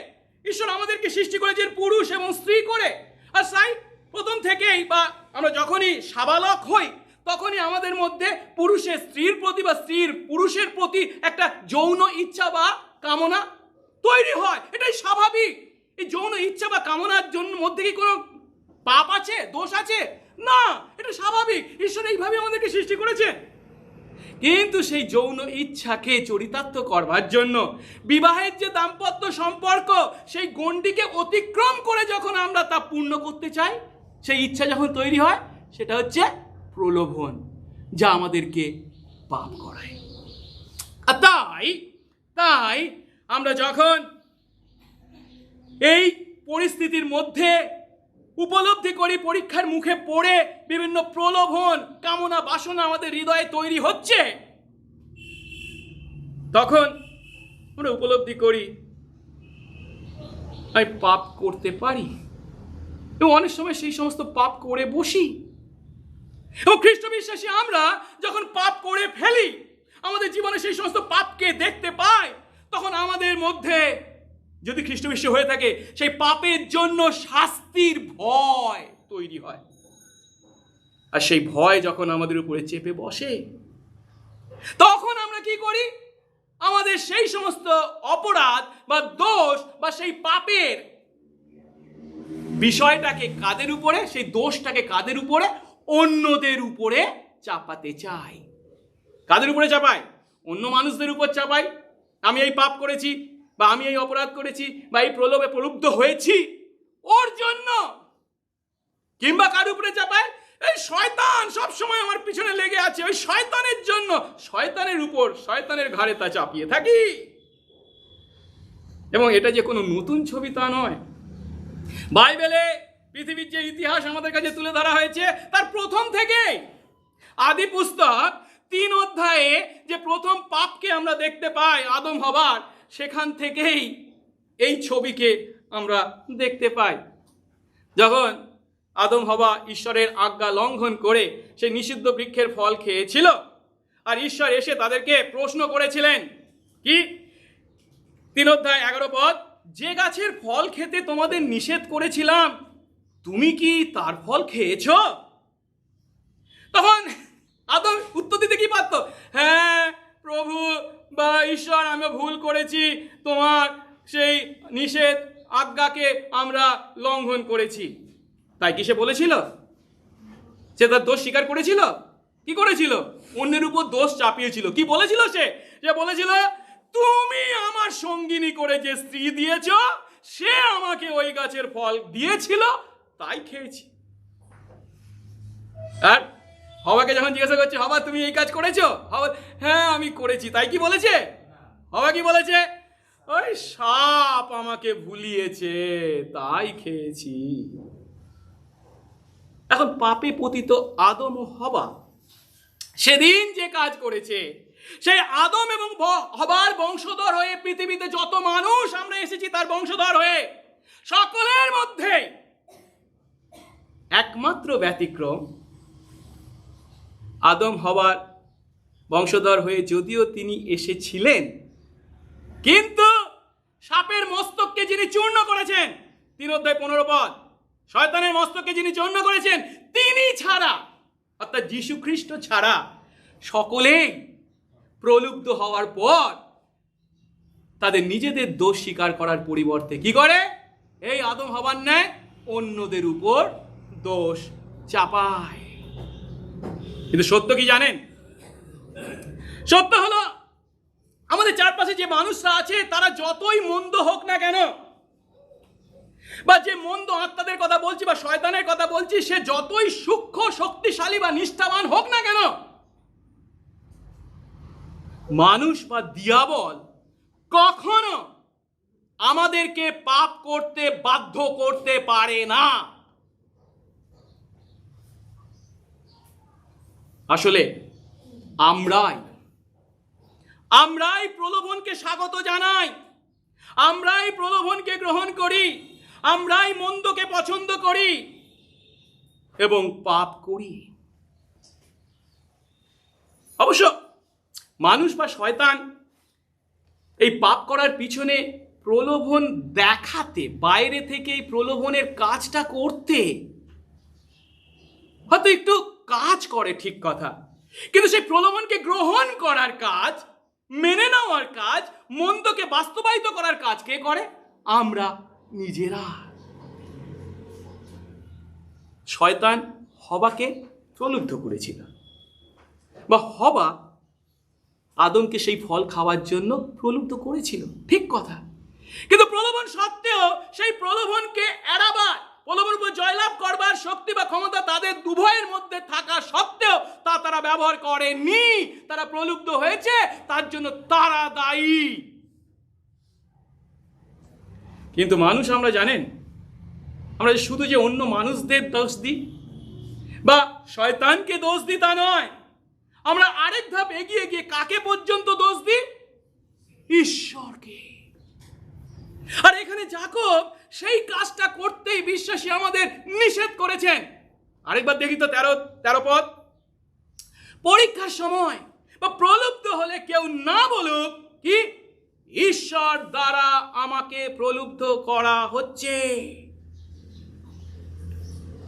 ঈশ্বর আমাদেরকে সৃষ্টি করেছেন পুরুষ এবং স্ত্রী করে। আর তাই প্রথম থেকেই বা আমরা যখনই সাবালক হই তখনই আমাদের মধ্যে পুরুষের স্ত্রীর প্রতি বা স্ত্রীর পুরুষের প্রতি একটা যৌন ইচ্ছা বা কামনা তৈরি হয়। এটাই স্বাভাবিক। এই যৌন ইচ্ছা বা কামনার জন্য মধ্যে কি কোনো পাপ আছে, দোষ আছে? না, এটা স্বাভাবিক। ঈশ্বর এইভাবে আমাদেরকে সৃষ্টি করেছে। কিন্তু সেই যৌন ইচ্ছাকে চরিতার্থ করবার জন্য বিবাহের যে দাম্পত্য সম্পর্ক, সেই গণ্ডিকে অতিক্রম করে যখন আমরা তা পূর্ণ করতে চাই, সেই ইচ্ছা যখন তৈরি হয়, সেটা হচ্ছে প্রলোভন, যা আমাদেরকে পাপ করায়। আর তাই আমরা যখন এই পরিস্থিতির মধ্যে উপলব্ধি করি, পরীক্ষার মুখে পড়ে বিভিন্ন প্রলোভন, কামনা, বাসনা আমাদের হৃদয়ে তৈরি হচ্ছে, তখন আমরা উপলব্ধি করি আমি পাপ করতে পারি, এবং অনেক সময় সেই সমস্ত পাপ করে বসি। এবং খ্রিস্ট বিশ্বাসী আমরা যখন পাপ করে ফেলি, আমাদের জীবনে সেই সমস্ত পাপকে দেখতে পাই, তখন আমাদের মধ্যে যদি খ্রিস্ট বিশ্বাসী হয়ে থাকে, সেই পাপের জন্য শাস্তির ভয় তৈরি হয়। আর সেই ভয় যখন আমাদের উপরে চেপে বসে, তখন আমরা কি করি? আমাদের সেই সমস্ত অপরাধ বা দোষ বা সেই পাপের বিষয়টাকে কাদের উপরে, সেই দোষটাকে কাদের উপরে? অন্যদের উপরে চাপাতে চাই। কাদের উপরে চাপাই? অন্য মানুষদের উপর চাপাই। আমি এই পাপ করেছি, বা আমি এই অপরাধ করেছি, বা এই প্রলোভে প্রলুব্ধ হয়েছি ওর জন্য। কিংবা কার উপরে চাপাই? এই শয়তান সবসময় আমার পিছনে লেগে আছে, ওই শয়তানের জন্য শয়তানের উপর, শয়তানের ঘাড়ে তা চাপিয়ে থাকি। এবং এটা যে কোনো নতুন ছবি তা নয়। বাইবেলে পৃথিবীর যে ইতিহাস আমাদের কাছে তুলে ধরা হয়েছে, তার প্রথম থেকে আদি পুস্তক 3 অধ্যায়ে যে প্রথম পাপকে আমরা দেখতে পাই আদম হবার, সেখান থেকেই এই ছবিকে আমরা দেখতে পাই। যখন আদম হওয়া ঈশ্বরের আজ্ঞা লঙ্ঘন করে সেই নিষিদ্ধ বৃক্ষের ফল খেয়েছিল। আর ঈশ্বর এসে তাদেরকে প্রশ্ন করেছিলেন কি, 3:11 যে গাছের ফল খেতে তোমাদের নিষেধ করেছিলাম তুমি কি তার ফল খেয়েছ? তখন আদম উত্তর দিতে কি পারত? হ্যাঁ প্রভু বা ঈশ্বর, আমি ভুল করেছি, তোমার সেই নিষেধ আজ্ঞাকে আমরা লঙ্ঘন করেছি। তাই কি সে বলেছিল? সে তার দোষ স্বীকার করেছিল? কি করেছিল? অন্যের উপর দোষ চাপিয়েছিল। কি বলেছিল সে? বলেছিল তুমি আমার সঙ্গিনী করে যে স্ত্রী দিয়েছ সে আমাকে ওই গাছের ফল দিয়েছিল তাই খেয়েছি। আর হওয়াকে যখন জিজ্ঞাসা করছে, হওয়া তুমি এই কাজ করেছো? হওয়া হ্যাঁ আমি করেছি। তাই কি বলেছে? হওয়া কি বলেছে? ওই সাপ আমাকে ভুলিয়েছে তাই খেয়েছি। এখন পাপে পতিত আদম ও হওয়া সেদিন যে কাজ করেছে, সেই আদম এবং হবার বংশধর হয়ে পৃথিবীতে যত মানুষ আমরা এসেছি তার বংশধর হয়ে, সকলের মধ্যে একমাত্র ব্যতিক্রম আদম হবার বংশধর হয়ে যদিও তিনি এসেছিলেন, কিন্তু সাপের মস্তককে যিনি চূর্ণ করেছেন, 3:15 শয়তানের মস্তককে যিনি চূর্ণ করেছেন, তিনি ছাড়া অর্থাৎ যীশু খ্রিস্ট ছাড়া সকলেই প্রলুব্ধ হওয়ার পর তাদের নিজেদের দোষ স্বীকার করার পরিবর্তে কি করে? এই আদম হবার ন্যায় অন্যদের উপর দোষ চাপায়। কিন্তু সত্য কি জানেন? সত্য হলো আমাদের চারপাশে যে মানুষরা আছে তারা যতই মন্দ হোক না কেন, বা যে মন্দ আত্মাদের কথা বলছি বা শয়তানের কথা বলছি, সে যতই সূক্ষ্ম শক্তিশালী বা নিষ্ঠাবান হোক না কেন, মানুষ বা দিয়াবল কখনো আমাদেরকে পাপ করতে বাধ্য করতে পারে না। আসলে আমরাই প্রলোভনকে স্বাগত জানাই, আমরাই প্রলোভনকে গ্রহণ করি, আমরাই মন্দকে পছন্দ করি এবং পাপ করি। অবশ্য মানুষ বা শয়তান এই পাপ করার পিছনে প্রলোভন দেখাতে, বাইরে থেকে এই প্রলোভনের কাজটা করতে হয়তো একটু কাজ করে, ঠিক কথা, কিন্তু সেই প্রলোভনকে গ্রহণ করার কাজ, মেনে নেওয়ার কাজ, মন্দকে বাস্তবায়িত করার কাজ কে করে? আমরা নিজেরা। শয়তান হবাকে প্রলুব্ধ করেছিল, বা হবা আদমকে সেই ফল খাওয়ার জন্য প্রলুব্ধ করেছিল, ঠিক কথা। কিন্তু প্রলোভন সত্ত্বেও সেই প্রলোভনকে এড়াবার, প্রলোভনের উপর জয়লাভ করবার শক্তি বা ক্ষমতা তাদের উভয়ের মধ্যে থাকা সত্ত্বেও তারা ব্যবহার করেনি। তারা প্রলুব্ধ হয়েছে, তার জন্য তারা দায়ী। কিন্তু মানুষ আমরা জানেন, আমরা শুধু যে অন্য মানুষদের দোষ দিই বা শয়তানকে দোষ দিই তা নয়, আমরা আরেক ধাপ এগিয়ে গিয়ে কাকে পর্যন্ত দোষ দিই? ঈশ্বরকে। আর এখানে যাকব সেই কাজটা করতেই বিশ্বাসী আমাদের নিষেধ করেছেন। আরেকবার দেখি তো 13 পরীক্ষার সময় বা প্রলুব্ধ হলে কেউ না বলুক কি, ঈশ্বর দ্বারা আমাকে প্রলুব্ধ করা হচ্ছে।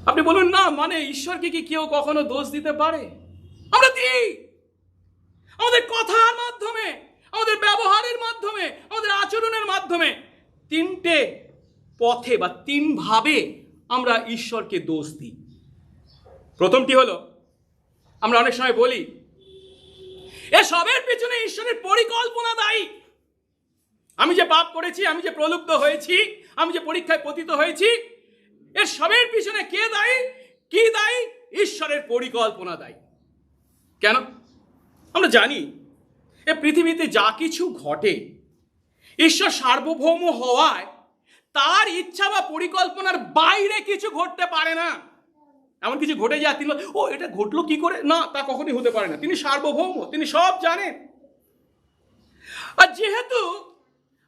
আপনি বলুন না, মানে ঈশ্বরকে কি কেউ কখনো দোষ দিতে পারে? আমরা দিই। আমাদের কথার মাধ্যমে, আমাদের ব্যবহারের মাধ্যমে, আমাদের আচরণের মাধ্যমে 3টে পথে বা 3 ভাবে আমরা ঈশ্বরকে দোষ দিই। প্রথমটি হলো, আমরা অনেক সময় বলি এসবের পেছনে ঈশ্বরের পরিকল্পনা দায়ী। আমি যে পাপ করেছি, আমি যে প্রলুব্ধ হয়েছি, আমি যে পরীক্ষায় পতিত হয়েছি, এর সবের পিছনে কে দায়ী? কি দায়ী? ঈশ্বরের পরিকল্পনা দায়ী। কেন? আমরা জানি এ পৃথিবীতে যা কিছু ঘটে ঈশ্বর সার্বভৌম হওয়ায় তার ইচ্ছা বা পরিকল্পনার বাইরে কিছু ঘটতে পারে না। এমন কিছু ঘটে যায় তিনি ও এটা ঘটলো কি করে, না, তা কখনই হতে পারে না। তিনি সার্বভৌম, তিনি সব জানেন। আর যেহেতু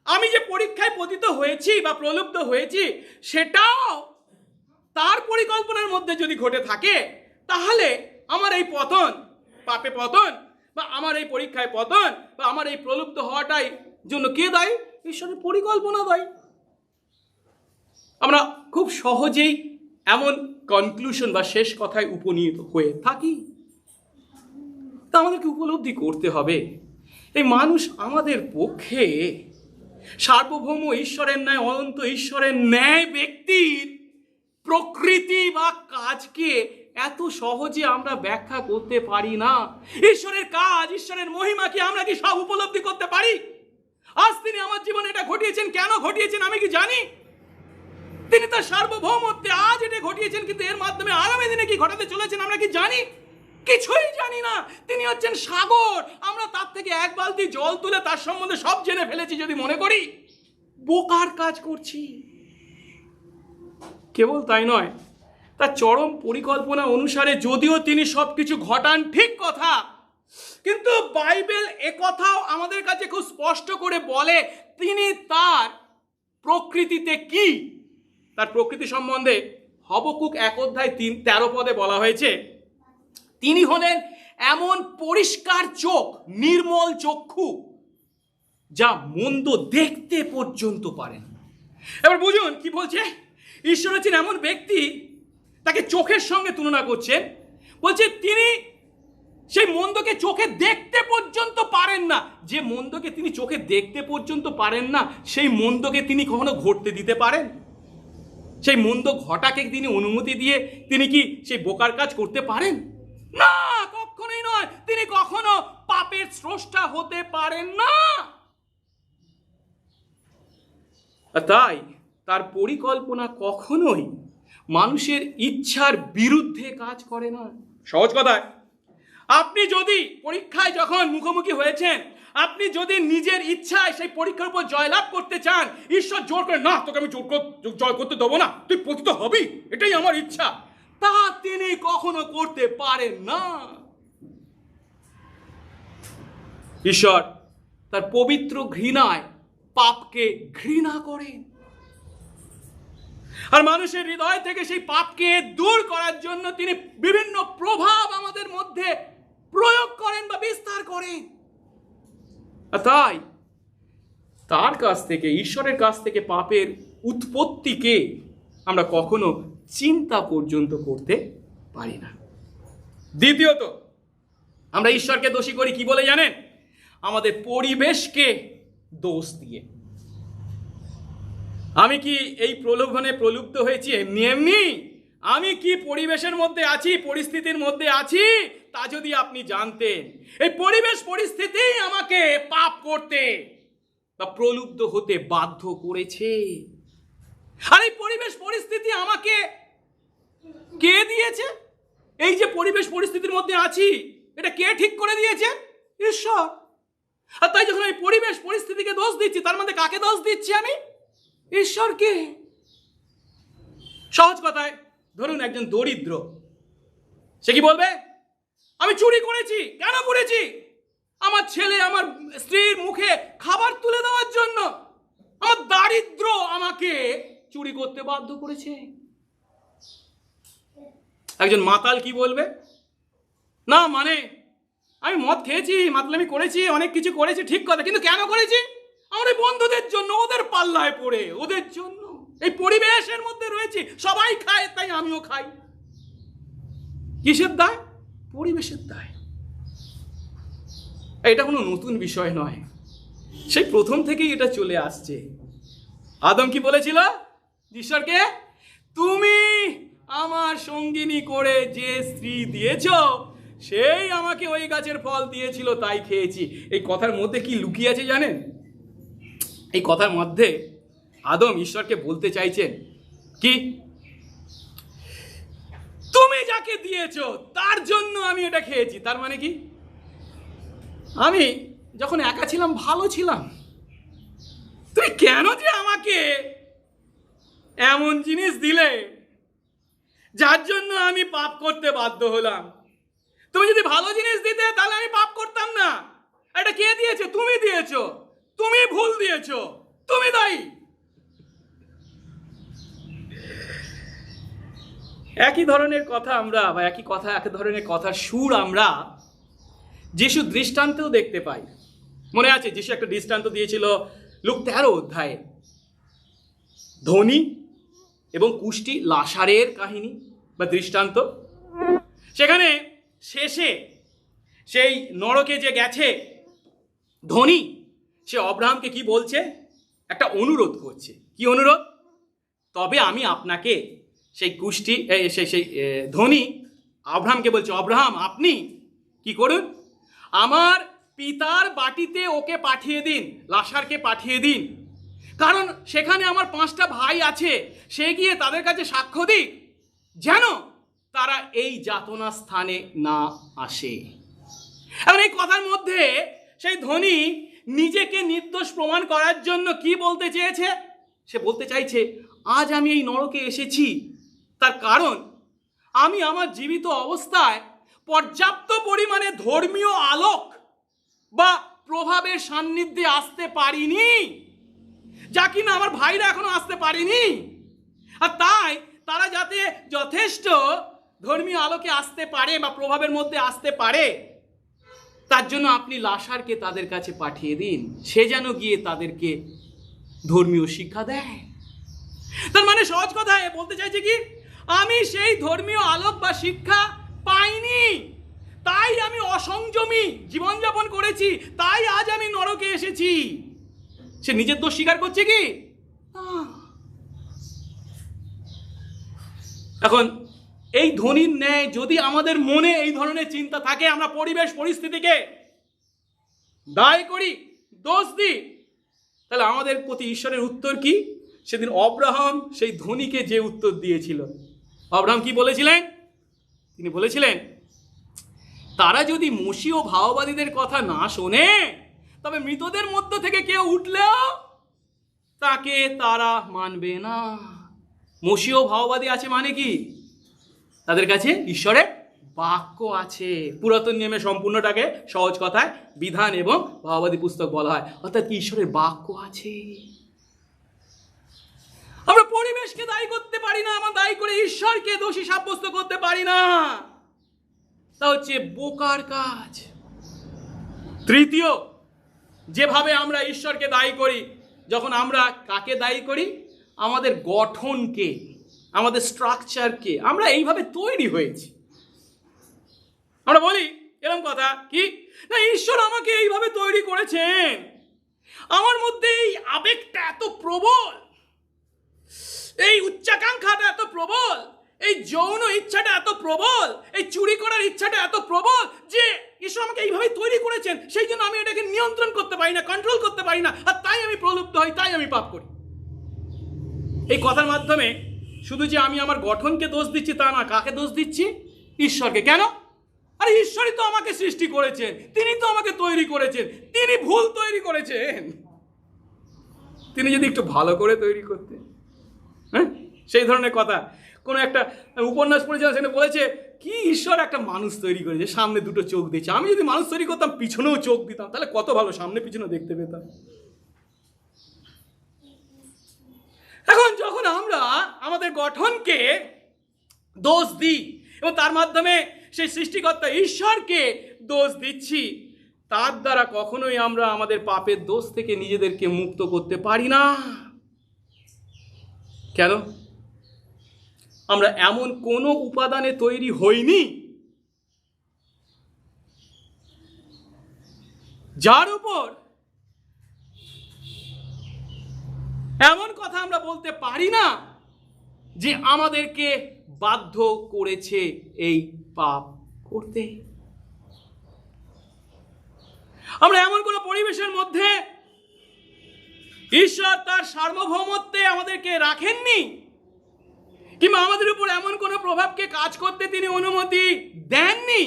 আমি যে পরীক্ষায় পতিত হয়েছি বা প্রলুব্ধ হয়েছি, সেটাও তার পরিকল্পনার মধ্যে যদি ঘটে থাকে, তাহলে আমার এই পতন, পাপে পতন, বা আমার এই পরীক্ষায় পতন, বা আমার এই প্রলুব্ধ হওয়াটাই জন্য কে দায়ী? ঈশ্বরের পরিকল্পনা দায়ী। আমরা খুব সহজেই এমন কনক্লুশন বা শেষ কথায় উপনীত হয়ে থাকি। তা আমাদেরকে উপলব্ধি করতে হবে, এই মানুষ আমাদের পক্ষে সার্বভৌম ঈশ্বরের ন্যায়, অনন্ত ঈশ্বরের ন্যায় ব্যক্তির প্রকৃতি বা কাজকে এত সহজে আমরা ব্যাখ্যা করতে পারি না। ঈশ্বরের কাজ, ঈশ্বরের মহিমা কি আমরা কি সব উপলব্ধি করতে পারি? আজ তিনি আমার জীবনে এটা ঘটিয়েছেন, কেন ঘটিয়েছেন আমি কি জানি? তিনি তার সার্বভৌমত্বে আজ এটা ঘটিয়েছেন, কিন্তু এর মাধ্যমে আগামী দিনে কি ঘটাতে চলেছেন আমরা কি জানি? কিছুই জানি না। তিনি হচ্ছেন সাগর, আমরা তার থেকে এক বালতি জল তুলে তার সম্বন্ধে সব জেনে ফেলেছি যদি মনে করি, বোকার কাজ করছি। কেবল তাই নয়, তার চরম পরিকল্পনা অনুসারে যদিও তিনি সবকিছু ঘটান, ঠিক কথা, কিন্তু বাইবেল একথাও আমাদের কাছে খুব স্পষ্ট করে বলে তিনি তার প্রকৃতিতে কি, তার প্রকৃতি সম্বন্ধে হবকুক 1:13 বলা হয়েছে, তিনি হলেন এমন পরিষ্কার চোখ, নির্মল চক্ষু, যা মন্দ দেখতে পর্যন্ত পারেন। এবার বুঝুন কি বলছে। ঈশ্বর হচ্ছেন এমন ব্যক্তি, তাকে চোখের সঙ্গে তুলনা করছেন, বলছে তিনি সেই মন্দকে চোখে দেখতে পর্যন্ত পারেন না। যে মন্দকে তিনি চোখে দেখতে পর্যন্ত পারেন না, সেই মন্দকে তিনি কখনো ঘটতে দিতে পারেন? সেই মন্দ ঘটাকে তিনি অনুমতি দিয়ে তিনি কি সেই বোকার কাজ করতে পারেন? না, কখনোই নয়। তিনি কখনো পাপের স্রষ্টা হতে পারেন না। তাই তার পরিকল্পনা কখনোই মানুষের ইচ্ছার বিরুদ্ধে কাজ করে না। সহজ কথায়, আপনি যদি পরীক্ষায় যখন মুখোমুখি হয়েছেন, আপনি যদি নিজের ইচ্ছায় সেই পরীক্ষার উপর জয়লাভ করতে চান, ঈশ্বর জোর করে, না তোকে আমি জয় করতে দেবো না, তুই পতিত হবি, এটাই আমার ইচ্ছা, তা তিনি কখনো করতে পারেন না। ঈশ্বর তার পবিত্র ঘৃণায় পাপকে ঘৃণা করেন, আর মানুষের হৃদয় থেকে সেই পাপকে দূর করার জন্য তিনি বিভিন্ন প্রভাব আমাদের মধ্যে প্রয়োগ করেন বা বিস্তার করেন। তাই তার কাছ থেকে, ঈশ্বরের কাছ থেকে পাপের উৎপত্তিকে আমরা কখনো চিন্তা পর্যন্ত করতে পারি না। দ্বিতীয়ত, আমরা ঈশ্বরকে দোষী করি কি বলে জানেন? আমাদের পরিবেশকে দোষ দিয়ে। আমি কি এই প্রলোভনে প্রলুব্ধ হয়েছি এমনি এমনি? আমি কি পরিবেশের মধ্যে আছি, পরিস্থিতির মধ্যে আছি, তা যদি আপনি জানতেন, এই পরিবেশ পরিস্থিতি আমাকে পাপ করতে বা প্রলুব্ধ হতে বাধ্য করেছে। আর এই পরিবেশ পরিস্থিতি আমাকে কে দিয়েছে? এই যে পরিবেশ পরিস্থিতির মধ্যে আছি, এটা কে ঠিক করে দিয়েছে? ঈশ্বর। আর তাই যখন এই পরিবেশ পরিস্থিতিকে দোষ দিচ্ছি, তার মধ্যে কাকে দোষ দিচ্ছি আমি? ঈশ্বরকে। সহজ কথায় ধরুন একজন দরিদ্র, সে কি বলবে? আমি চুরি করেছি। কেন করেছি? আমার ছেলে, আমার স্ত্রীর মুখে খাবার তুলে দেওয়ার জন্য। আমার দারিদ্র আমাকে চুরি করতে বাধ্য করেছে। একজন মাতাল কি বলবে? না, মানে আমি মদ খেয়েছি, মাতলামি করেছি, অনেক কিছু করেছি, ঠিক কথা, কিন্তু কেন করেছি? আমার এই বন্ধুদের জন্য, ওদের পাল্লায় পড়ে, ওদের জন্য। এই পরিবেশের মধ্যে রয়েছি, সবাই খায় তাই আমিও খাই। কিসের দায়? পরিবেশের দায়। এটা কোনো নতুন বিষয় নয়, সেই প্রথম থেকেই এটা চলে আসছে। আদম কি বলেছিল ঈশ্বরকে? তুমি আমার সঙ্গিনী করে যে স্ত্রী দিয়েছ, সেই আমাকে ওই গাছের ফল দিয়েছিল, তাই খেয়েছি। এই কথার মধ্যে কি লুকিয়ে আছে জানেন? এই কথার মধ্যে আদম ঈশ্বরকে বলতে চাইছেন কি, তুমি যাকে দিয়েছ তার জন্য আমি এটা খেয়েছি। তার মানে কি? আমি যখন একা ছিলাম ভালো ছিলাম, তুমি কেন যে আমাকে এমন জিনিস দিলে যার জন্য আমি পাপ করতে বাধ্য হলাম? তুমি যদি ভালো জিনিস দিতে তাহলে আমি পাপ করতাম না। এটা কে দিয়েছে? তুমি দিয়েছো। তুমি ভুল দিয়েছো, তুমি দায়ী। একই ধরনের কথা আমরা বা একই ধরনের কথার সুর আমরা যিশু দৃষ্টান্তেও দেখতে পাই। মনে আছে যিশু একটা দৃষ্টান্ত দিয়েছিল লুক 13 অধ্যায়ে, ধনী এবং কুষ্টি লাসারের কাহিনী বা দৃষ্টান্ত। সেখানে শেষে সেই নরকে যে গেছে ধনী, সে অব্রাহামকে কি বলছে, একটা অনুরোধ করছে। কি অনুরোধ? তবে আমি আপনাকে, সেই কুষ্টি সেই ধনী আব্রাহামকে বলছে, অব্রাহাম আপনি কি করুন, আমার পিতার বাটিতে ওকে পাঠিয়ে দিন, লাসারকে পাঠিয়ে দিন, কারণ সেখানে আমার 5টা ভাই আছে, সে গিয়ে তাদের কাছে সাক্ষ্য দিক যেন তারা এই যাতনা স্থানে না আসে। এখন এই কথার মধ্যে সেই ধনী নিজেকে নির্দোষ প্রমাণ করার জন্য কি বলতে চেয়েছে? সে বলতে চাইছে, আজ আমি এই নরকে এসেছি তার কারণ আমি আমার জীবিত অবস্থায় পর্যাপ্ত পরিমাণে ধর্মীয় আলোক বা প্রভাবের সান্নিধ্যে আসতে পারিনি, যা কিনা আমার ভাইরা এখনো আসতে পারেনি। আর তাই তারা যাতে যথেষ্ট ধর্মীয় আলোকে আসতে পারে বা প্রভাবের মধ্যে আসতে পারে, তার জন্য আপনি লাসারকে তাদের কাছে পাঠিয়ে দিন, সে যেন গিয়ে তাদেরকে ধর্মীয় শিক্ষা দেয়। তার মানে সহজ কথায় বলতে চাইছে কি, আমি সেই ধর্মীয় আলোক বা শিক্ষা পাইনি, তাই আমি অসংযমী জীবনযাপন করেছি, তাই আজ আমি নরকে এসেছি। সে নিজের দোষ স্বীকার করছে কি? এখন এই ধনীর ন্যায় যদি আমাদের মনে এই ধরনের চিন্তা থাকে, আমরা পরিবেশ পরিস্থিতিকে দায় করি, দোষ দিই, তাহলে আমাদের প্রতি ঈশ্বরের উত্তর কি? সেদিন অব্রাহাম সেই ধনীকে যে উত্তর দিয়েছিল, অব্রাহাম কি বলেছিলেন? তিনি বলেছিলেন, তারা যদি মসীয় ভাওবাদীদের কথা না শোনে, তবে মৃতদের মধ্য থেকে কেউ উঠলেও তাকে তারা মানবে না। মসীয় ভাওবাদী আছে মানে কি? তাদের কাছে ঈশ্বরের বাক্য আছে। পুরাতন নিয়মে সম্পূর্ণটাকে সহজ কথায় বিধান এবং ভাওবাদী পুস্তক বলা হয়, অর্থাৎ কি ঈশ্বরের বাক্য আছে। আমরা পরিবেশকে দায়ী করতে পারি না, আমরা দায়ী করে ঈশ্বরকে দোষী সাব্যস্ত করতে পারি না, তা হচ্ছে বোকার কাজ। তৃতীয়, যেভাবে আমরা ঈশ্বরকে দায়ী করি, যখন আমরা কাকে দায়ী করি? আমাদের গঠনকে, আমাদের স্ট্রাকচারকে। আমরা এইভাবে তৈরি হয়েছি। আমরা বলি এরকম কথা কি, না ঈশ্বর আমাকে এইভাবে তৈরি করেছেন, আমার মধ্যে এই আবেগটা এত প্রবল, এই উচ্চাকাঙ্ক্ষাটা এত প্রবল, এই যৌন ইচ্ছাটা এত প্রবল, এই চুরি করার ইচ্ছাটা এত প্রবল যে ঈশ্বর আমাকে এইভাবে তৈরি করেছেন, সেই জন্য আমি এটাকে নিয়ন্ত্রণ করতে পারি না, কন্ট্রোল করতে পারি না, আর তাই আমি প্রলুব্ধ হই, তাই আমি পাপ করি। এই কথার মাধ্যমে শুধু যে আমি আমার গঠনকে দোষ দিচ্ছি তা না, কাকে দোষ দিচ্ছি? ঈশ্বরকে। কেন? আরে ঈশ্বরই তো আমাকে সৃষ্টি করেছেন, তিনি তো আমাকে তৈরি করেছেন, তিনি ভুল তৈরি করেছেন। তিনি যদি একটু ভালো করে তৈরি করতেন, হ্যাঁ, সেই ধরনের কথা। কোনো একটা উপন্যাস পড়েছিলাম, সেখানে বলেছে কি ঈশ্বর একটা মানুষ তৈরি করেছে, সামনে দুটো চোখ দিচ্ছে, আমি যদি মানুষ তৈরি করতাম পিছনেও চোখ দিতাম, তাহলে কত ভালো, সামনে পিছনে দেখতে পেতাম। এখন যখন আমরা আমাদের গঠনকে দোষ দিই এবং তার মাধ্যমে সেই সৃষ্টিকর্তা ঈশ্বরকে দোষ দিচ্ছি, তার দ্বারা কখনোই আমরা আমাদের পাপের দোষ থেকে নিজেদেরকে মুক্ত করতে পারি না। কেন? আমরা এমন কোনো উপাদানে তৈরি হইনি যার উপর এমন কথা আমরা বলতে পারি না যে আমাদেরকে বাধ্য করেছে এই পাপ করতে। আমরা এমন কোনো পরিবেশের মধ্যে ঈশ্বর তার সার্বভৌমত্বে আমাদেরকে রাখেননি, কিংবা আমাদের উপর এমন কোনো প্রভাবকে কাজ করতে তিনি অনুমতি দেননি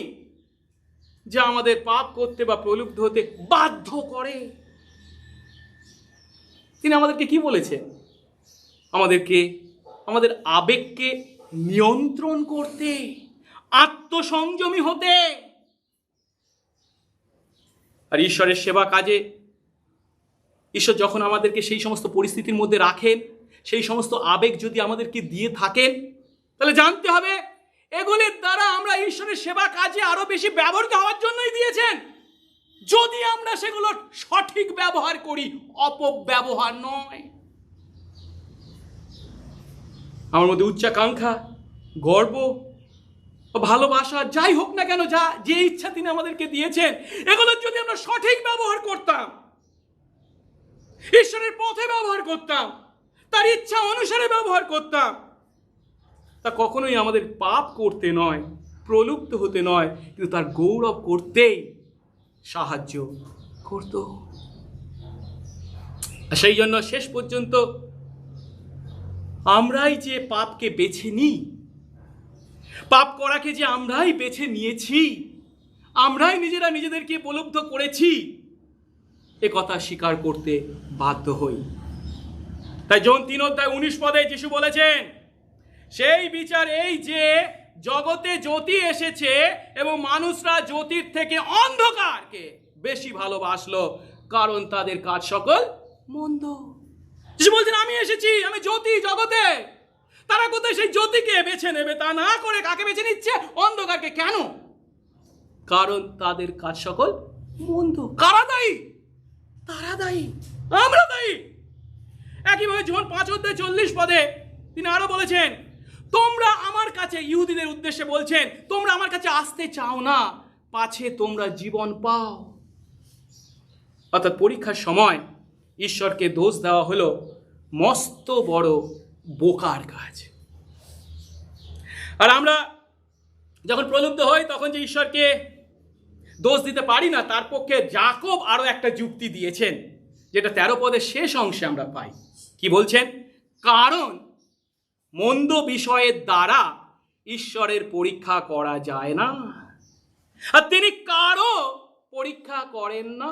যা আমাদের পাপ করতে বা প্রলুব্ধ হতে বাধ্য করে। তিনি আমাদেরকে কি বলেছেন? আমাদেরকে আমাদের আবেগকে নিয়ন্ত্রণ করতে, আত্মসংযমী হতে। আর ঈশ্বরের সেবা কাজে ঈশ্বর যখন আমাদেরকে সেই সমস্ত পরিস্থিতির মধ্যে রাখেন, সেই সমস্ত আবেগ যদি আমাদেরকে দিয়ে থাকেন, তাহলে জানতে হবে এগুলির দ্বারা আমরা ঈশ্বরের সেবা কাজে আরো বেশি ব্যবহৃত হওয়ার জন্যই দিয়েছেন, যদি আমরা সেগুলো সঠিক ব্যবহার করি, অপব্যবহার নয়। আমার মধ্যে উচ্চাকাঙ্ক্ষা, গর্ব, ভালোবাসা যাই হোক না কেন, যে ইচ্ছা তিনি আমাদেরকে দিয়েছেন, এগুলোর যদি আমরা সঠিক ব্যবহার করতাম, ঈশ্বরের পথে ব্যবহার করতাম, তার ইচ্ছা অনুসারে ব্যবহার করতাম, তা কখনোই আমাদের পাপ করতে নয়, প্রলুব্ধ হতে নয়, কিন্তু তার গৌরব করতেই সাহায্য করত। সেই জন্য শেষ পর্যন্ত আমরাই যে পাপকে বেছে নিই, পাপ করাকে যে আমরাই বেছে নিয়েছি, আমরাই নিজেরা নিজেদেরকে প্রলুব্ধ করেছি, এ কথা স্বীকার করতে বাধ্য হই। তাই জন 3:19 যিশু বলেছেন, সেই বিচার এই যে জগতে জ্যোতি এসেছে এবং মানুষরা জ্যোতির থেকে অন্ধকারকে বেশি ভালোবাসলো, কারণ তাদের কাজ সকল মন্দ। যিশু বলছেন, আমি এসেছি, আমি জ্যোতি জগতে। তারা কোথায় সেই জ্যোতিকে বেছে নেবে? তা না করে কাকে বেছে নিচ্ছে? অন্ধকারকে। কেন? কারণ তাদের কাজ সকল মন্দ। কারা দায়ী? তারা দায়ী, আমরা দায়ী। একইভাবে জন 5:40 তিনি আরো বলেছেন, তোমরা আমার কাছে, ইহুদিদের উদ্দেশ্যে বলছেন, তোমরা আমার কাছে আসতে চাও না, পাছে তোমরা জীবন পাও। অর্থাৎ পরীক্ষার সময় ঈশ্বরকে দোষ দেওয়া হলো মস্ত বড় বোকার কাজ। আর আমরা যখন প্রলুব্ধ হই তখন যে ঈশ্বরকে দোষ দিতে পারি না, তার পক্ষে যাকব আরো একটা যুক্তি দিয়েছেন, যেটা 13 শেষ অংশে আমরা পাই। কি বলছেন? কারণ মন্দ বিষয়ের দ্বারা ঈশ্বরের পরীক্ষা করা যায় না, আর তিনি কারো পরীক্ষা করেন না।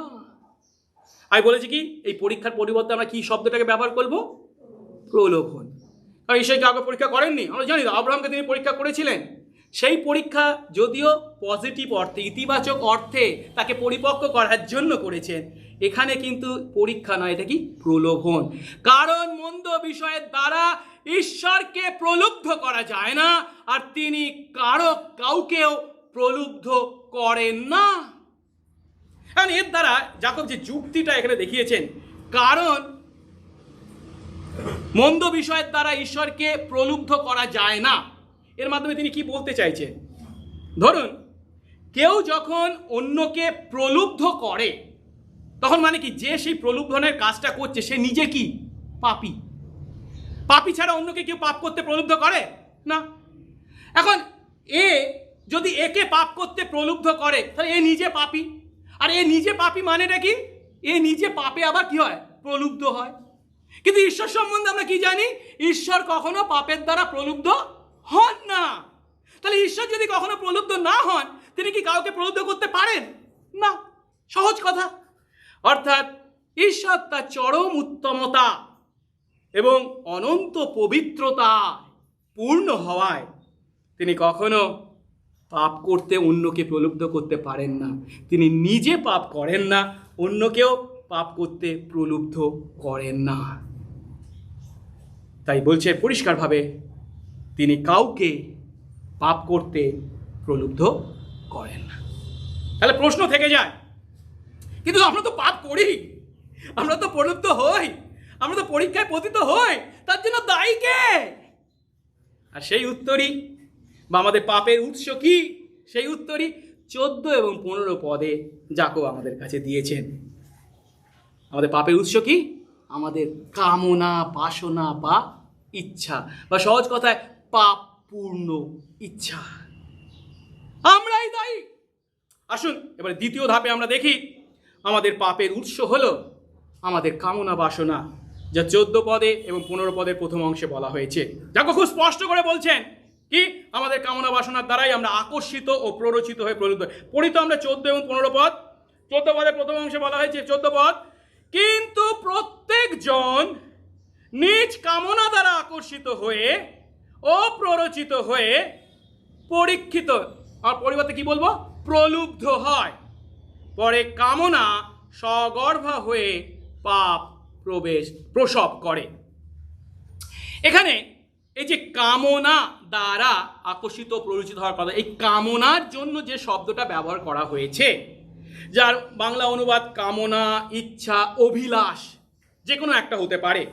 আমি বলেছি কি, এই পরীক্ষার পরিবর্তে আমরা কি শব্দটাকে ব্যবহার করব? প্রলোভন। কারণ ঈশ্বরকে আগে পরীক্ষা করেননি, আমরা জানি। আব্রাহামকে তিনি পরীক্ষা করেছিলেন। সেই পরীক্ষা যদিও পজিটিভ অর্থে, ইতিবাচক অর্থে তাকে পরিপক্ক করার জন্য করেছেন, এখানে কিন্তু পরীক্ষা নয়, এটা কি? প্রলোভন। কারণ মন্দ বিষয়ের দ্বারা ঈশ্বরকে প্রলুব্ধ করা যায় না, আর তিনি কাউকেও প্রলুব্ধ করেন না। কারণ এর দ্বারা যাকব যে যুক্তিটা এখানে দেখিয়েছেন, কারণ মন্দ বিষয়ের দ্বারা ঈশ্বরকে প্রলুব্ধ করা যায় না, এর মাধ্যমে তিনি কি বলতে চাইছেন? ধরুন, কেউ যখন অন্যকে প্রলুব্ধ করে, তখন মানে কি, যে সেই প্রলুব্ধনের কাজটা করছে সে নিজে কি? পাপী। পাপী ছাড়া অন্যকে কেউ পাপ করতে প্রলুব্ধ করে না। এখন যদি একে পাপ করতে প্রলুব্ধ করে, তাহলে এ নিজে পাপী। আর এ নিজে পাপী মানেটা কি? এ নিজে পাপে আবার কি হয়? প্রলুব্ধ হয়। কিন্তু ঈশ্বর সম্বন্ধে আমরা কি জানি? ঈশ্বর কখনো পাপের দ্বারা প্রলুব্ধ হন না। তাহলে ঈশ্বর যদি কখনো প্রলুব্ধ না হন, তিনি কি কাউকে প্রলুব্ধ করতে পারেন না? সহজ কথা। অর্থাৎ ঈশ্বর তার চরম উত্তমতা এবং অনন্ত পবিত্রতা পূর্ণ হওয়ায় তিনি কখনো পাপ করতে অন্যকে প্রলুব্ধ করতে পারেন না। তিনি নিজে পাপ করেন না, অন্যকেও পাপ করতে প্রলুব্ধ করেন না। তাই বলছে পরিষ্কারভাবে, তিনি কাউকে পাপ করতে প্রলুব্ধ করেন না। তাহলে প্রশ্ন থেকে যায়, কিন্তু আমরা তো পাপ করি, আমরা তো প্রলুব্ধ হই, আমরা তো পরীক্ষায় পতিত হই, তার জন্য দায়ী কে? আর সেই উত্তরই, বা আমাদের পাপের উৎস কি, সেই উত্তরই 14 এবং 15 যাকব আমাদের কাছে দিয়েছেন। আমাদের পাপের উৎস কি? আমাদের কামনা, বাসনা বা ইচ্ছা, বা সহজ কথায় পাপ পূর্ণ ইচ্ছা। আমরাই দায়ী। আসুন এবারে দ্বিতীয় ধাপে আমরা দেখি, আমাদের পাপের উৎস হলো আমাদের কামনা বাসনা, যা 14 এবং 15 প্রথম অংশে বলা হয়েছে। যাকে খুব স্পষ্ট করে বলছেন কি, আমাদের কামনা বাসনার দ্বারাই আমরা আকর্ষিত ও প্ররোচিত হয়ে প্রলুব্ধ। পড়ি তো আমরা 14 এবং 15 14 প্রথম অংশে বলা হয়েছে, 14 কিন্তু প্রত্যেক জন নিজ কামনা দ্বারা আকর্ষিত হয়ে ও প্ররোচিত হয়ে পরীক্ষিত, আর পরিবর্তে কি বলবো? প্রলুব্ধ হয়। পরে কামনা সগর্ভা হয়ে পাপ প্রসব করে। এখানে এই যে কামনা দ্বারা আকর্ষিত প্ররোচিত হওয়ার কথা, এই কামনার জন্য যে শব্দটা ব্যবহার করা হয়েছে, যার বাংলা অনুবাদ কামনা, ইচ্ছা, অভিলাষ, যে কোনো একটা হতে পারে,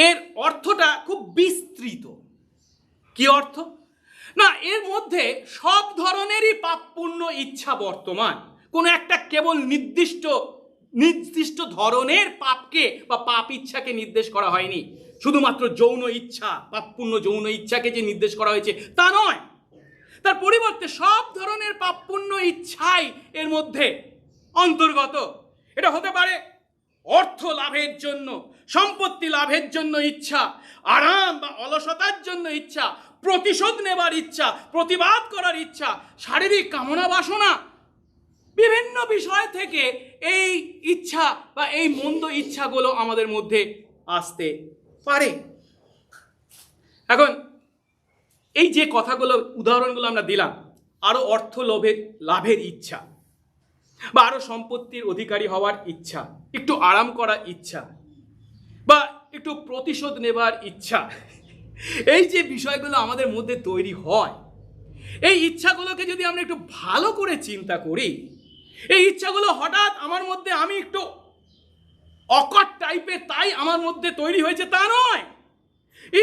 এর অর্থটা খুব বিস্তৃত। কি অর্থ? না, এর মধ্যে সব ধরনেরই পাপপূর্ণ ইচ্ছা বর্তমান। কোনো একটা কেবল নির্দিষ্ট ধরনের পাপকে বা পাপ ইচ্ছাকে নির্দেশ করা হয়নি। শুধুমাত্র যৌন ইচ্ছা, পাপপূর্ণ যৌন ইচ্ছাকে যে নির্দেশ করা হয়েছে তা নয়, তার পরিবর্তে সব ধরনের পাপপূর্ণ ইচ্ছাই এর মধ্যে অন্তর্গত। এটা হতে পারে অর্থ লাভের জন্য, সম্পত্তি লাভের জন্য ইচ্ছা, আরাম বা অলসতার জন্য ইচ্ছা, প্রতিশোধ নেবার ইচ্ছা, প্রতিবাদ করার ইচ্ছা, শারীরিক কামনা বাসনা, বিভিন্ন বিষয় থেকে এই ইচ্ছা বা এই মন্দ ইচ্ছাগুলো আমাদের মধ্যে আসতে পারে। এখন এই যে কথাগুলো, উদাহরণগুলো আমরা দিলাম, আরো অর্থ লাভের ইচ্ছা, বা আরো সম্পত্তির অধিকারী হওয়ার ইচ্ছা, একটু আরাম করার ইচ্ছা, বা একটু প্রতিশোধ নেবার ইচ্ছা, এই যে বিষয়গুলো আমাদের মধ্যে তৈরি হয়, এই ইচ্ছাগুলোকে যদি আমরা একটু ভালো করে চিন্তা করি, এই ইচ্ছাগুলো হঠাৎ আমার মধ্যে, আমি একটু অকট টাইপের তাই আমার মধ্যে তৈরি হয়েছে তা নয়।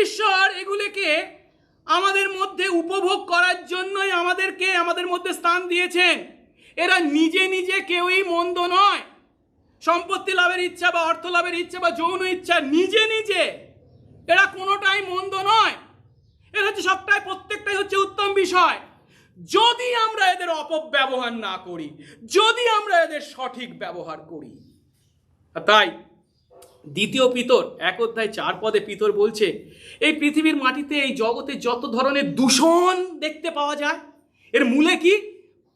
ঈশ্বর এগুলিকে আমাদের মধ্যে উপভোগ করার জন্যই আমাদের মধ্যে স্থান দিয়েছেন। এরা নিজে নিজে কেউই মন্দ নয়। সম্পত্তি লাভের ইচ্ছা বা অর্থ লাভের ইচ্ছা বা যৌন ইচ্ছা নিজে নিজে এরা কোনোটাই মন্দ নয়। এরা হচ্ছে সবটাই, প্রত্যেকটাই হচ্ছে উত্তম বিষয়, যদি আমরা এদের অপব্যবহার না করি, যদি আমরা এদের সঠিক ব্যবহার করি। তাই দ্বিতীয় পিতর 1:4 পিতর বলছে, এই পৃথিবীর মাটিতে, এই জগতে যত ধরনের দূষণ দেখতে পাওয়া যায়, এর মূলে কি?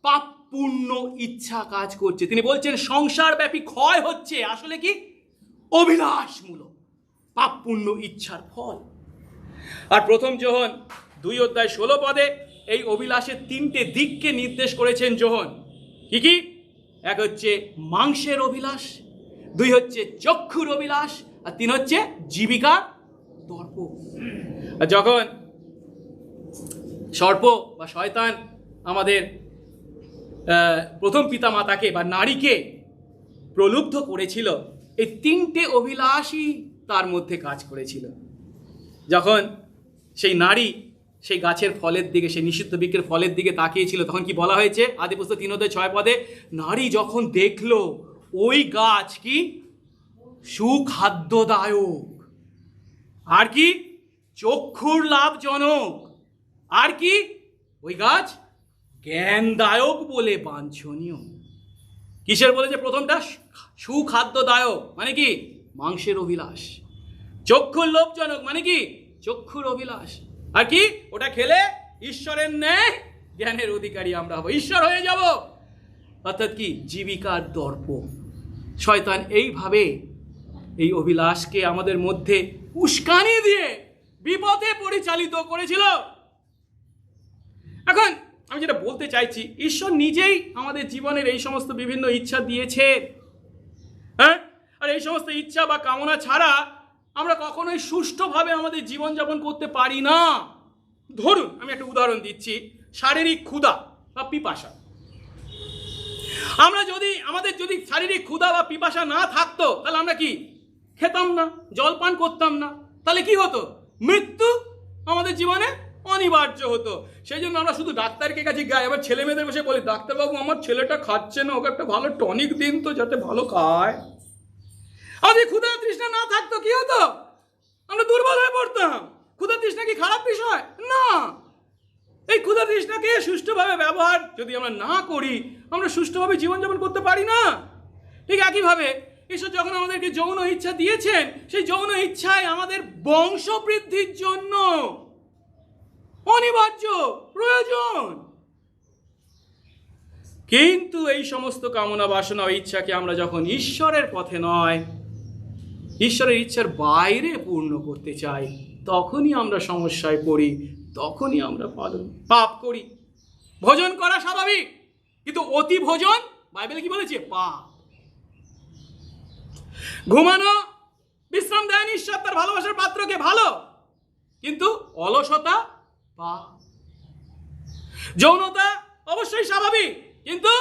পাপপূর্ণ ইচ্ছা কাজ করছে। তিনি বলছেন সংসারব্যাপী ক্ষয় হচ্ছে আসলে কি? অভিলাষমূলক পাপপূর্ণ ইচ্ছার ফল। আর প্রথম যোহন 2:16 এই অভিলাষের 3টে দিককে নির্দেশ করেছেন যোহন। কি কি? এক হচ্ছে মাংসের অভিলাষ, 2 হচ্ছে চক্ষুর অভিলাষ, আর 3 হচ্ছে জীবিকার দর্প। আর যখন সর্প বা শয়তান আমাদের প্রথম পিতা মাতাকে বা নারীকে প্রলুব্ধ করেছিল, এই 3টে অভিলাষই তার মধ্যে কাজ করেছিল। যখন সেই নারী সেই গাছের ফলের দিকে, সেই নিষিদ্ধ বৃক্ষের ফলের দিকে তাকিয়েছিল, তখন কি বলা হয়েছে? আদিপুস্তক 3:6 নারী যখন দেখলো ওই গাছ কি সুখাদ্যদায়ক, আর কি চক্ষুর লাভজনক, আর কি ওই গাছ জ্ঞানদায়ক বলে বাঞ্ছনীয়। কিসের বলেছে? প্রথমটা সুখাদ্যদায়ক মানে কি? মাংসের অভিলাষ। চক্ষুর লোভজনক মানে কি? চক্ষুর অভিলাষ। আর কি? ওটা খেলে ঈশ্বরের ন্যায় জ্ঞানের অধিকারী আমরা হব, ঈশ্বর হয়ে যাব। অর্থাৎ কি? জীবিকার দর্প। শয়তান এইভাবে এই অভিলাষকে আমাদের মধ্যে উস্কানি দিয়ে বিপথে পরিচালিত করেছিল। এখন আমি যেটা বলতে চাইছি, ঈশ্বর নিজেই আমাদের জীবনের এই সমস্ত বিভিন্ন ইচ্ছা দিয়েছেন। হ্যাঁ, আর এই সমস্ত ইচ্ছা বা কামনা ছাড়া আমরা কখনোই সুষ্ঠুভাবে আমাদের জীবনযাপন করতে পারি না। ধরুন, আমি একটা উদাহরণ দিচ্ছি, শারীরিক ক্ষুধা বা পিপাসা। আমাদের যদি শারীরিক ক্ষুধা বা পিপাসা না থাকতো, তাহলে আমরা কি খেতাম না, জলপান করতাম না, তাহলে কি হতো? মৃত্যু আমাদের জীবনে অনিবার্য হতো। সেই জন্য আমরা শুধু ডাক্তারকে কাছে যাই, আবার ছেলে মেয়েদের বসে বলি, ডাক্তারবাবু আমার ছেলেটা খাচ্ছে না, ওকে একটা ভালো টনিক দিন তো যাতে ভালো খায়। আমাদের ক্ষুধা তৃষ্ণা না থাকতো কি হতো? আমরা দুর্বল হয়ে পড়তাম। ক্ষুধা তৃষ্ণা কি খারাপ বিষয়? না। এই ক্ষুধা তৃষ্ণাকে সুষ্ঠুভাবে ব্যবহার যদি আমরা না করি, আমরা সুষ্ঠুভাবে জীবনযাপন করতে পারি না। ঠিক একইভাবে ঈশ্বর যখন আমাদেরকে যৌন ইচ্ছা দিয়েছেন, সেই যৌন ইচ্ছায় আমাদের বংশ বৃদ্ধির জন্য অনিবার্য, প্রয়োজন। কিন্তু এই সমস্ত কামনা বাসনা ও ইচ্ছাকে আমরা যখন ঈশ্বরের পথে নয়, ঈশ্বরের ইচ্ছার বাইরে পূর্ণ করতে চাই, তখনই আমরা সমস্যায় পড়ি, তখনই আমরা পাপ করি। ভোজন করা স্বাভাবিক, কিন্তু অতি ভোজন বাইবেলে কি বলেছে? পাপ। ঘুমানো, বিশ্রাম দেন ঈশ্বর তার ভালোবাসার পাত্রকে, ভালো, কিন্তু অলসতা পাপ। যৌনতা অবশ্যই স্বাভাবিক, কিন্তু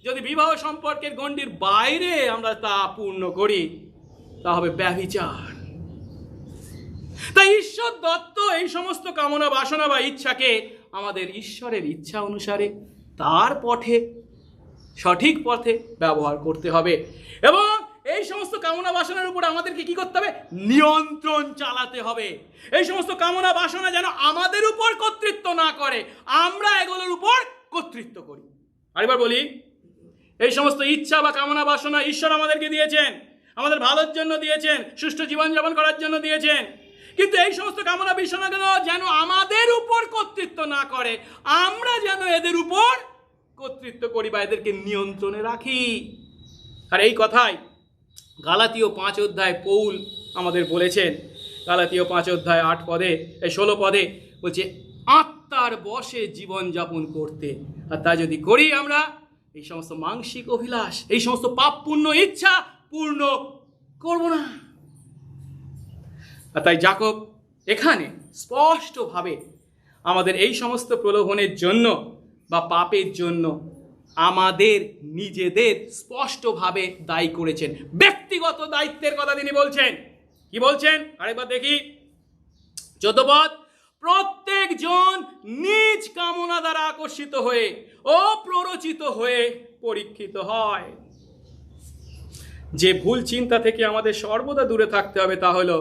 যদি বিবাহ সম্পর্কের গণ্ডির বাইরে আমরা তা পূর্ণ করি তা হবে ব্যভিচার। তাই ঈশ্বর দত্ত এই সমস্ত কামনা বাসনা বা ইচ্ছাকে আমাদের ঈশ্বরের ইচ্ছা অনুসারে তার পথে, সঠিক পথে ব্যবহার করতে হবে এবং এই সমস্ত কামনা বাসনার উপর আমাদেরকে কি করতে হবে? নিয়ন্ত্রণ চালাতে হবে। এই সমস্ত কামনা বাসনা যেন আমাদের উপর কর্তৃত্ব না করে, আমরা এগুলোর উপর কর্তৃত্ব করি। আরেকবার বলি, এই সমস্ত ইচ্ছা বা কামনা বাসনা ঈশ্বর আমাদেরকে দিয়েছেন, আমাদের ভালোর জন্য দিয়েছেন, সুষ্ঠু জীবনযাপন করার জন্য দিয়েছেন, কিন্তু এই সমস্ত কামনা বাসনাগুলো যেন আমাদের উপর কর্তৃত্ব না করে, আমরা যেন এদের উপর কর্তৃত্ব করি বা এদেরকে নিয়ন্ত্রণে রাখি। আর এই কথাই গালাতীয় 5 অধ্যায় পৌল আমাদের বলেছেন। গালাতীয় 5 অধ্যায় 8 পদে, 16 পদে বলছে আত্মার বশে জীবনযাপন করতে। আর তা যদি করি আমরা, এই সমস্ত মানসিক অভিলাষ, এই সমস্ত পাপপূর্ণ ইচ্ছা পূর্ণ করব না। আর তাই যাকব এখানে স্পষ্টভাবে আমাদের এই সমস্ত প্রলোভনের জন্য বা পাপের জন্য আমাদের নিজেদের স্পষ্টভাবে দায়ী করেছেন। ব্যক্তিগত দায়িত্বের কথা তিনি বলছেন। কি বলছেন? আরেকবার দেখি 14 পদ, প্রত্যেকজন নিজ কামনা দ্বারা আকর্ষিত হয়ে ও প্ররোচিত হয়ে পরীক্ষিত হয়। যে ভুল চিন্তা থেকে আমাদের সর্বদা দূরে থাকতে হবে তা হলো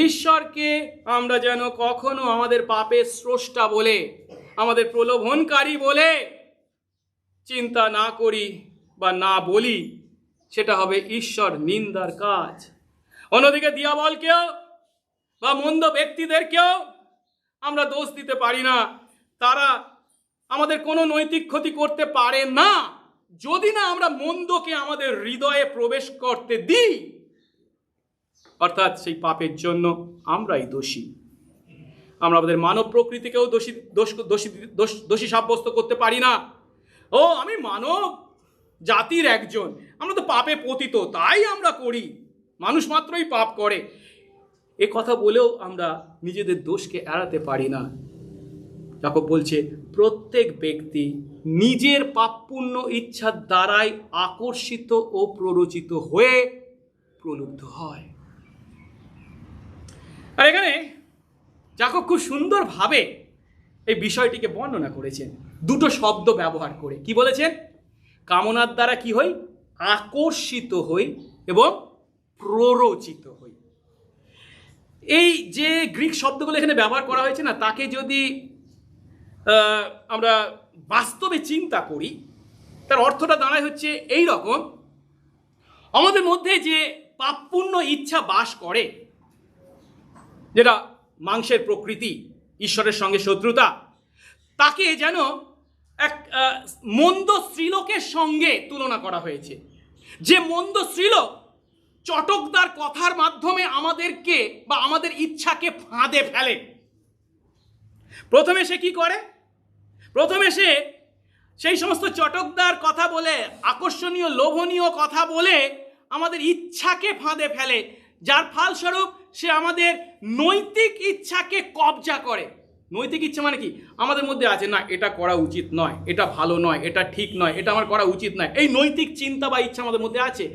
ঈশ্বরকে আমরা যেন কখনো আমাদের পাপের স্রষ্টা বলে, আমাদের প্রলোভনকারী বলে চিন্তা না করি বা না বলি। সেটা হবে ঈশ্বর নিন্দার কাজ। অন্যদিকে দিয়াবলকেও বা মন্দ ব্যক্তিদেরকেও আমরা দোষ দিতে পারি না। তারা আমাদের কোনো নৈতিক ক্ষতি করতে পারে না যদি না আমরা মন্দকে আমাদের হৃদয়ে প্রবেশ করতে দিই। অর্থাৎ সেই পাপের জন্য আমরাই দোষী। আমরা আমাদের মানব প্রকৃতিকেও দোষী সাব্যস্ত করতে পারি না। ও আমি মানব জাতির একজন, আমরা তো পাপে পতিত, তাই আমরা করি, মানুষ মাত্রই পাপ করে, এ কথা বলেও আমরা নিজেদের দোষকে এড়াতে পারি না। যাকব বলছে প্রত্যেক ব্যক্তি নিজের পাপপূর্ণ ইচ্ছার দ্বারাই আকর্ষিত ও প্ররোচিত হয়ে প্রলুব্ধ হয়। আর এখানে যাকব খুব সুন্দরভাবে এই বিষয়টিকে বর্ণনা করেছেন দুটো শব্দ ব্যবহার করে। কি বলেছেন? কামনার দ্বারা কি হই? আকর্ষিত হই এবং প্ররোচিত হই। এই যে গ্রিক শব্দগুলো এখানে ব্যবহার করা হয়েছে না, তাকে যদি আমরা বাস্তবে চিন্তা করি, তার অর্থটা দাঁড়ায় হচ্ছে এই রকম: আমাদের মধ্যে যে পাপপূর্ণ ইচ্ছা বাস করে, যেটা মাংসের প্রকৃতি, ঈশ্বরের সঙ্গে শত্রুতা, তাকে যেন এক মন্দ স্ত্রীলোকের সঙ্গে তুলনা করা হয়েছে। যে মন্দ স্ত্রীলোক চটকদার কথার মাধ্যমে আমাদেরকে বা আমাদের ইচ্ছাকে ফাঁদে ফেলে। প্রথমে সে কি করে? প্রথমে সে সেই সমস্ত চটকদার কথা বলে, আকর্ষণীয় লোভনীয় কথা বলে আমাদের ইচ্ছাকে ফাঁদে ফেলে, যার ফলস্বরূপ সে আমাদের নৈতিক ইচ্ছাকে কবজা করে। নৈতিক ইচ্ছা মানে কি? আমাদের মধ্যে আছে না, এটা করা উচিত নয়, এটা ভালো নয়, এটা ঠিক নয়, এটা আমার করা উচিত নয়, এই নৈতিক চিন্তা বা ইচ্ছা আমাদের মধ্যে আছে।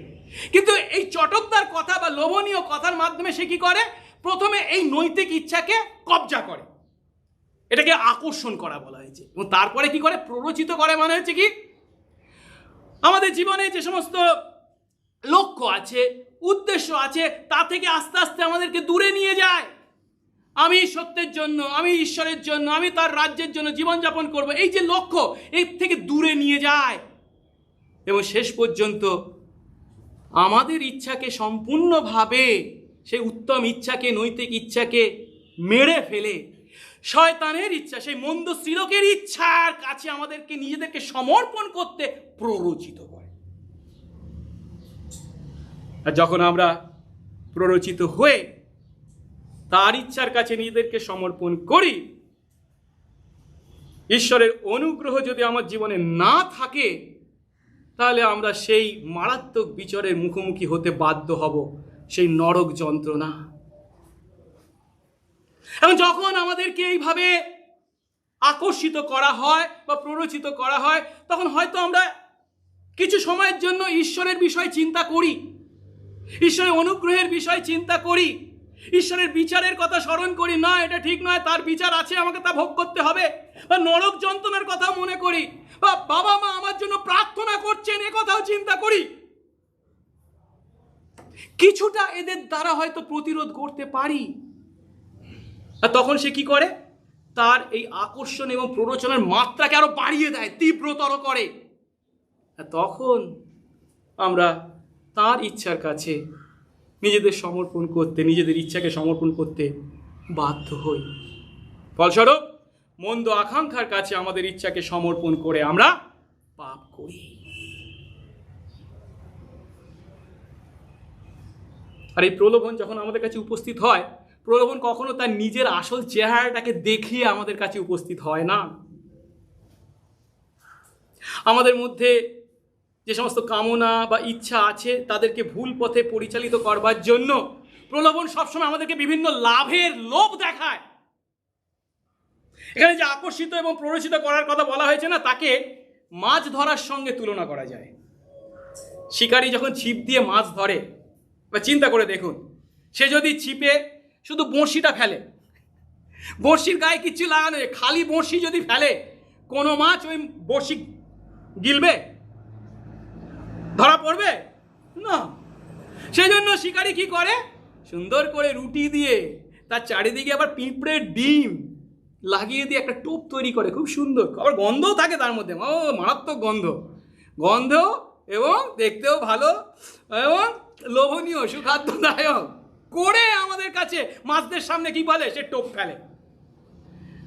কিন্তু এই চটকদার কথা বা লোভনীয় কথার মাধ্যমে সে কি করে? প্রথমে এই নৈতিক ইচ্ছাকে কবজা করে, এটাকে আকর্ষণ করা বলা হয়েছে। এবং তারপরে কি করে? প্ররোচিত করে। মানে হচ্ছে কি, আমাদের জীবনে যে সমস্ত লক্ষ্য আছে, উদ্দেশ্য আছে, তা থেকে আস্তে আস্তে আমাদেরকে দূরে নিয়ে যায়। আমি সত্যের জন্য, আমি ঈশ্বরের জন্য, আমি তার রাজ্যের জন্য জীবনযাপন করব, এই যে লক্ষ্য, এর থেকে দূরে নিয়ে যায় এবং শেষ পর্যন্ত আমাদের ইচ্ছাকে সম্পূর্ণভাবে, সেই উত্তম ইচ্ছাকে, নৈতিক ইচ্ছাকে মেরে ফেলে শয়তানের ইচ্ছা, সেই মন্দ স্ত্রীলোকের ইচ্ছার কাছে আমাদেরকে নিজেদেরকে সমর্পণ করতে প্ররোচিত করে। আর যখন আমরা প্ররোচিত হয়ে তার ইচ্ছার কাছে নিজেদেরকে সমর্পণ করি, ঈশ্বরের অনুগ্রহ যদি আমার জীবনে না থাকে, তাহলে আমরা সেই মারাত্মক বিচারের মুখোমুখি হতে বাধ্য হব, সেই নরক যন্ত্রণা। এবং যখন আমাদেরকে এইভাবে আকর্ষিত করা হয় বা প্ররোচিত করা হয়, তখন হয়তো আমরা কিছু সময়ের জন্য ঈশ্বরের বিষয় চিন্তা করি, ঈশ্বরের অনুগ্রহের বিষয় চিন্তা করি, ঈশ্বরের বিচারের কথা স্মরণ করি, না এটা ঠিক নয়, তার বিচার আছে, আমাকে তা ভোগ করতে হবে, বা নরক যন্ত্রণার কথা মনে করি, বা বাবা মা আমার জন্য প্রার্থনা করছেন এ কথাও চিন্তা করি। কিছুটা এদের দ্বারা হয়তো প্রতিরোধ করতে পারি। আর তখন সে কি করে? তার এই আকর্ষণ এবং প্ররোচনার মাত্রাকে আরো বাড়িয়ে দেয়, তীব্রতর করে। আর তখন আমরা তার ইচ্ছার কাছে নিজেদের সমর্পণ করতে, নিজেদের ইচ্ছাকে সমর্পণ করতে বাধ্য হই। ফলস্বরূপ মন্দ আকাঙ্ক্ষার কাছে আমাদের ইচ্ছাকে সমর্পণ করে আমরা পাপ করি। আর এই প্রলোভন যখন আমাদের কাছে উপস্থিত হয়, প্রলোভন কখনো তার নিজের আসল চেহারাটাকে দেখিয়ে আমাদের কাছে উপস্থিত হয় না। আমাদের মধ্যে যে সমস্ত কামনা বা ইচ্ছা আছে তাদেরকে ভুল পথে পরিচালিত করবার জন্য প্রলোভন সবসময় আমাদেরকে বিভিন্ন লাভের লোভ দেখায়। এখানে যে আকর্ষিত এবং প্ররোচিত করার কথা বলা হয়েছে না, তাকে মাছ ধরার সঙ্গে তুলনা করা যায়। শিকারী যখন ছিপ দিয়ে মাছ ধরে, বা চিন্তা করে দেখুন, সে যদি ছিপে শুধু বড়শিটা ফেলে, বড়শির গায়ে কিচ্ছু লাগানো নেই, খালি বড়শি যদি ফেলে, কোনো মাছ ওই বড়শি গিলবে? ধরা পড়বে না। সেই জন্য শিকারী কি করে? সুন্দর করে রুটি দিয়ে তার চারিদিকে আবার পিঁপড়ের ডিম লাগিয়ে দিয়ে একটা টোপ তৈরি করে, খুব সুন্দর, আবার গন্ধও থাকে তার মধ্যে, ও মারাত্মক গন্ধ এবং দেখতেও ভালো এবং লোভনীয়, সুখাদ্যদায়ক করে আমাদের কাছে মাছদের সামনে কি বলে? সে টোপ ফেলে।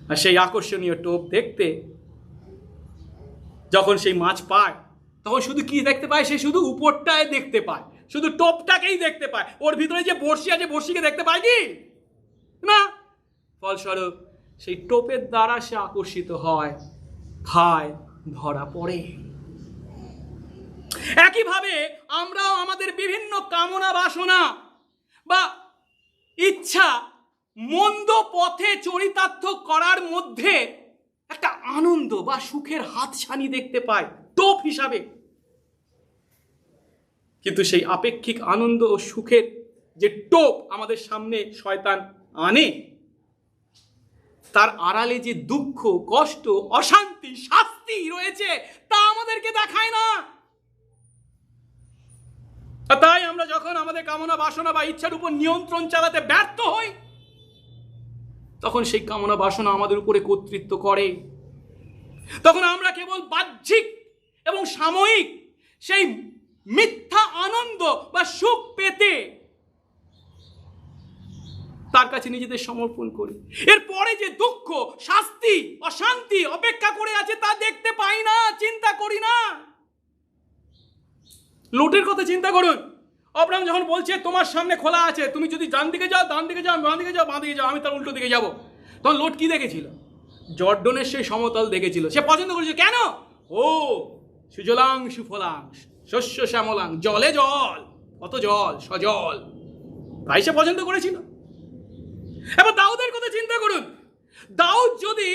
আর সেই আকর্ষণীয় টোপ দেখতে যখন সেই মাছ পায়, তখন শুধু কি দেখতে পায়? সে শুধু উপরটায় দেখতে পায়, শুধু টোপটাকেই দেখতে পায়, ওর ভিতরে যে বড়শি আছে বড়শিকে দেখতে পায় কি না। ফলস্বরূপ সেই টোপের দ্বারা সে আকর্ষিত হয়, খায়, ধরা পড়ে। একইভাবে আমরাও আমাদের বিভিন্ন কামনা বাসনা বা ইচ্ছা মন্দ পথে চরিতার্থ করার মধ্যে একটা আনন্দ বা সুখের হাতছানি দেখতে পাই টোপ হিসাবে। কিন্তু সেই আপেক্ষিক আনন্দ ও সুখের যে টোপ আমাদের সামনে শয়তান আনে, তার আড়ালে যে দুঃখ, কষ্ট, অশান্তি, শাস্তি রয়েছে তা আমাদেরকে দেখায় না। তাই আমরা যখন আমাদের কামনা বাসনা বা ইচ্ছার উপর নিয়ন্ত্রণ চালাতে ব্যর্থ হই, তখন সেই কামনা বাসনা আমাদের উপরে কর্তৃত্ব করে। তখন আমরা কেবল বাহ্যিক এবং সাময়িক সেই মিথ্যা আনন্দ বা সুখ পেতে তার কাছে নিজেদের সমর্পণ করি। এরপরে যে দুঃখ, শাস্তি, অশান্তি অপেক্ষা করে আছে তা দেখতে পাই না, চিন্তা করি না। লোটের কথা চিন্তা করুন। অব্রাহাম যখন বলছে তোমার সামনে খোলা আছে, তুমি যদি ডান দিকে যাও, ডান দিকে যাও, বাঁ দিকে যাও, বাঁ দিকে যাও, আমি তার উল্টো দিকে যাব, তখন লোট কি দেখেছিল? জর্ডনের সেই সমতল দেখেছিল। সে পছন্দ করেছিল কেন? ও সুজলাং সুফলাং শস্য শ্যামলাং, জলে জল, কত জল, সজল, তাই সে পছন্দ করেছিল। এবার দাউদের কথা চিন্তা করুন। দাউদ যদি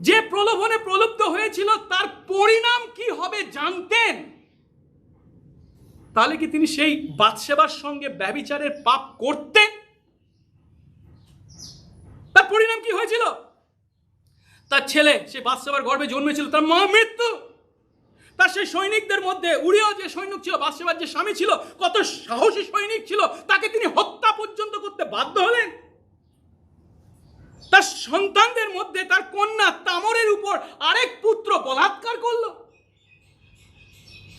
যে প্রলোভনে প্রলুব্ধ হয়েছিল তার পরিণাম কি হবে জানতেন, তাহলে কি তিনি সেই বাদশেবার সঙ্গে ব্যভিচারের পাপ করতেন? তার পরিণাম কি হয়েছিল? তার ছেলে সে বাদশেবার গর্ভে জন্মেছিল, তার মা মৃত্যু। তার সেই সৈনিকদের মধ্যে উরিয়া যে সৈনিক ছিল, বাদশেবার যে স্বামী ছিল, কত সাহসী সৈনিক ছিল, তাকে তিনি হত্যা পর্যন্ত করতে বাধ্য হলেন। তার সন্তানদের মধ্যে তার কন্যা তামরের উপর আরেক পুত্র বলাৎকার করল।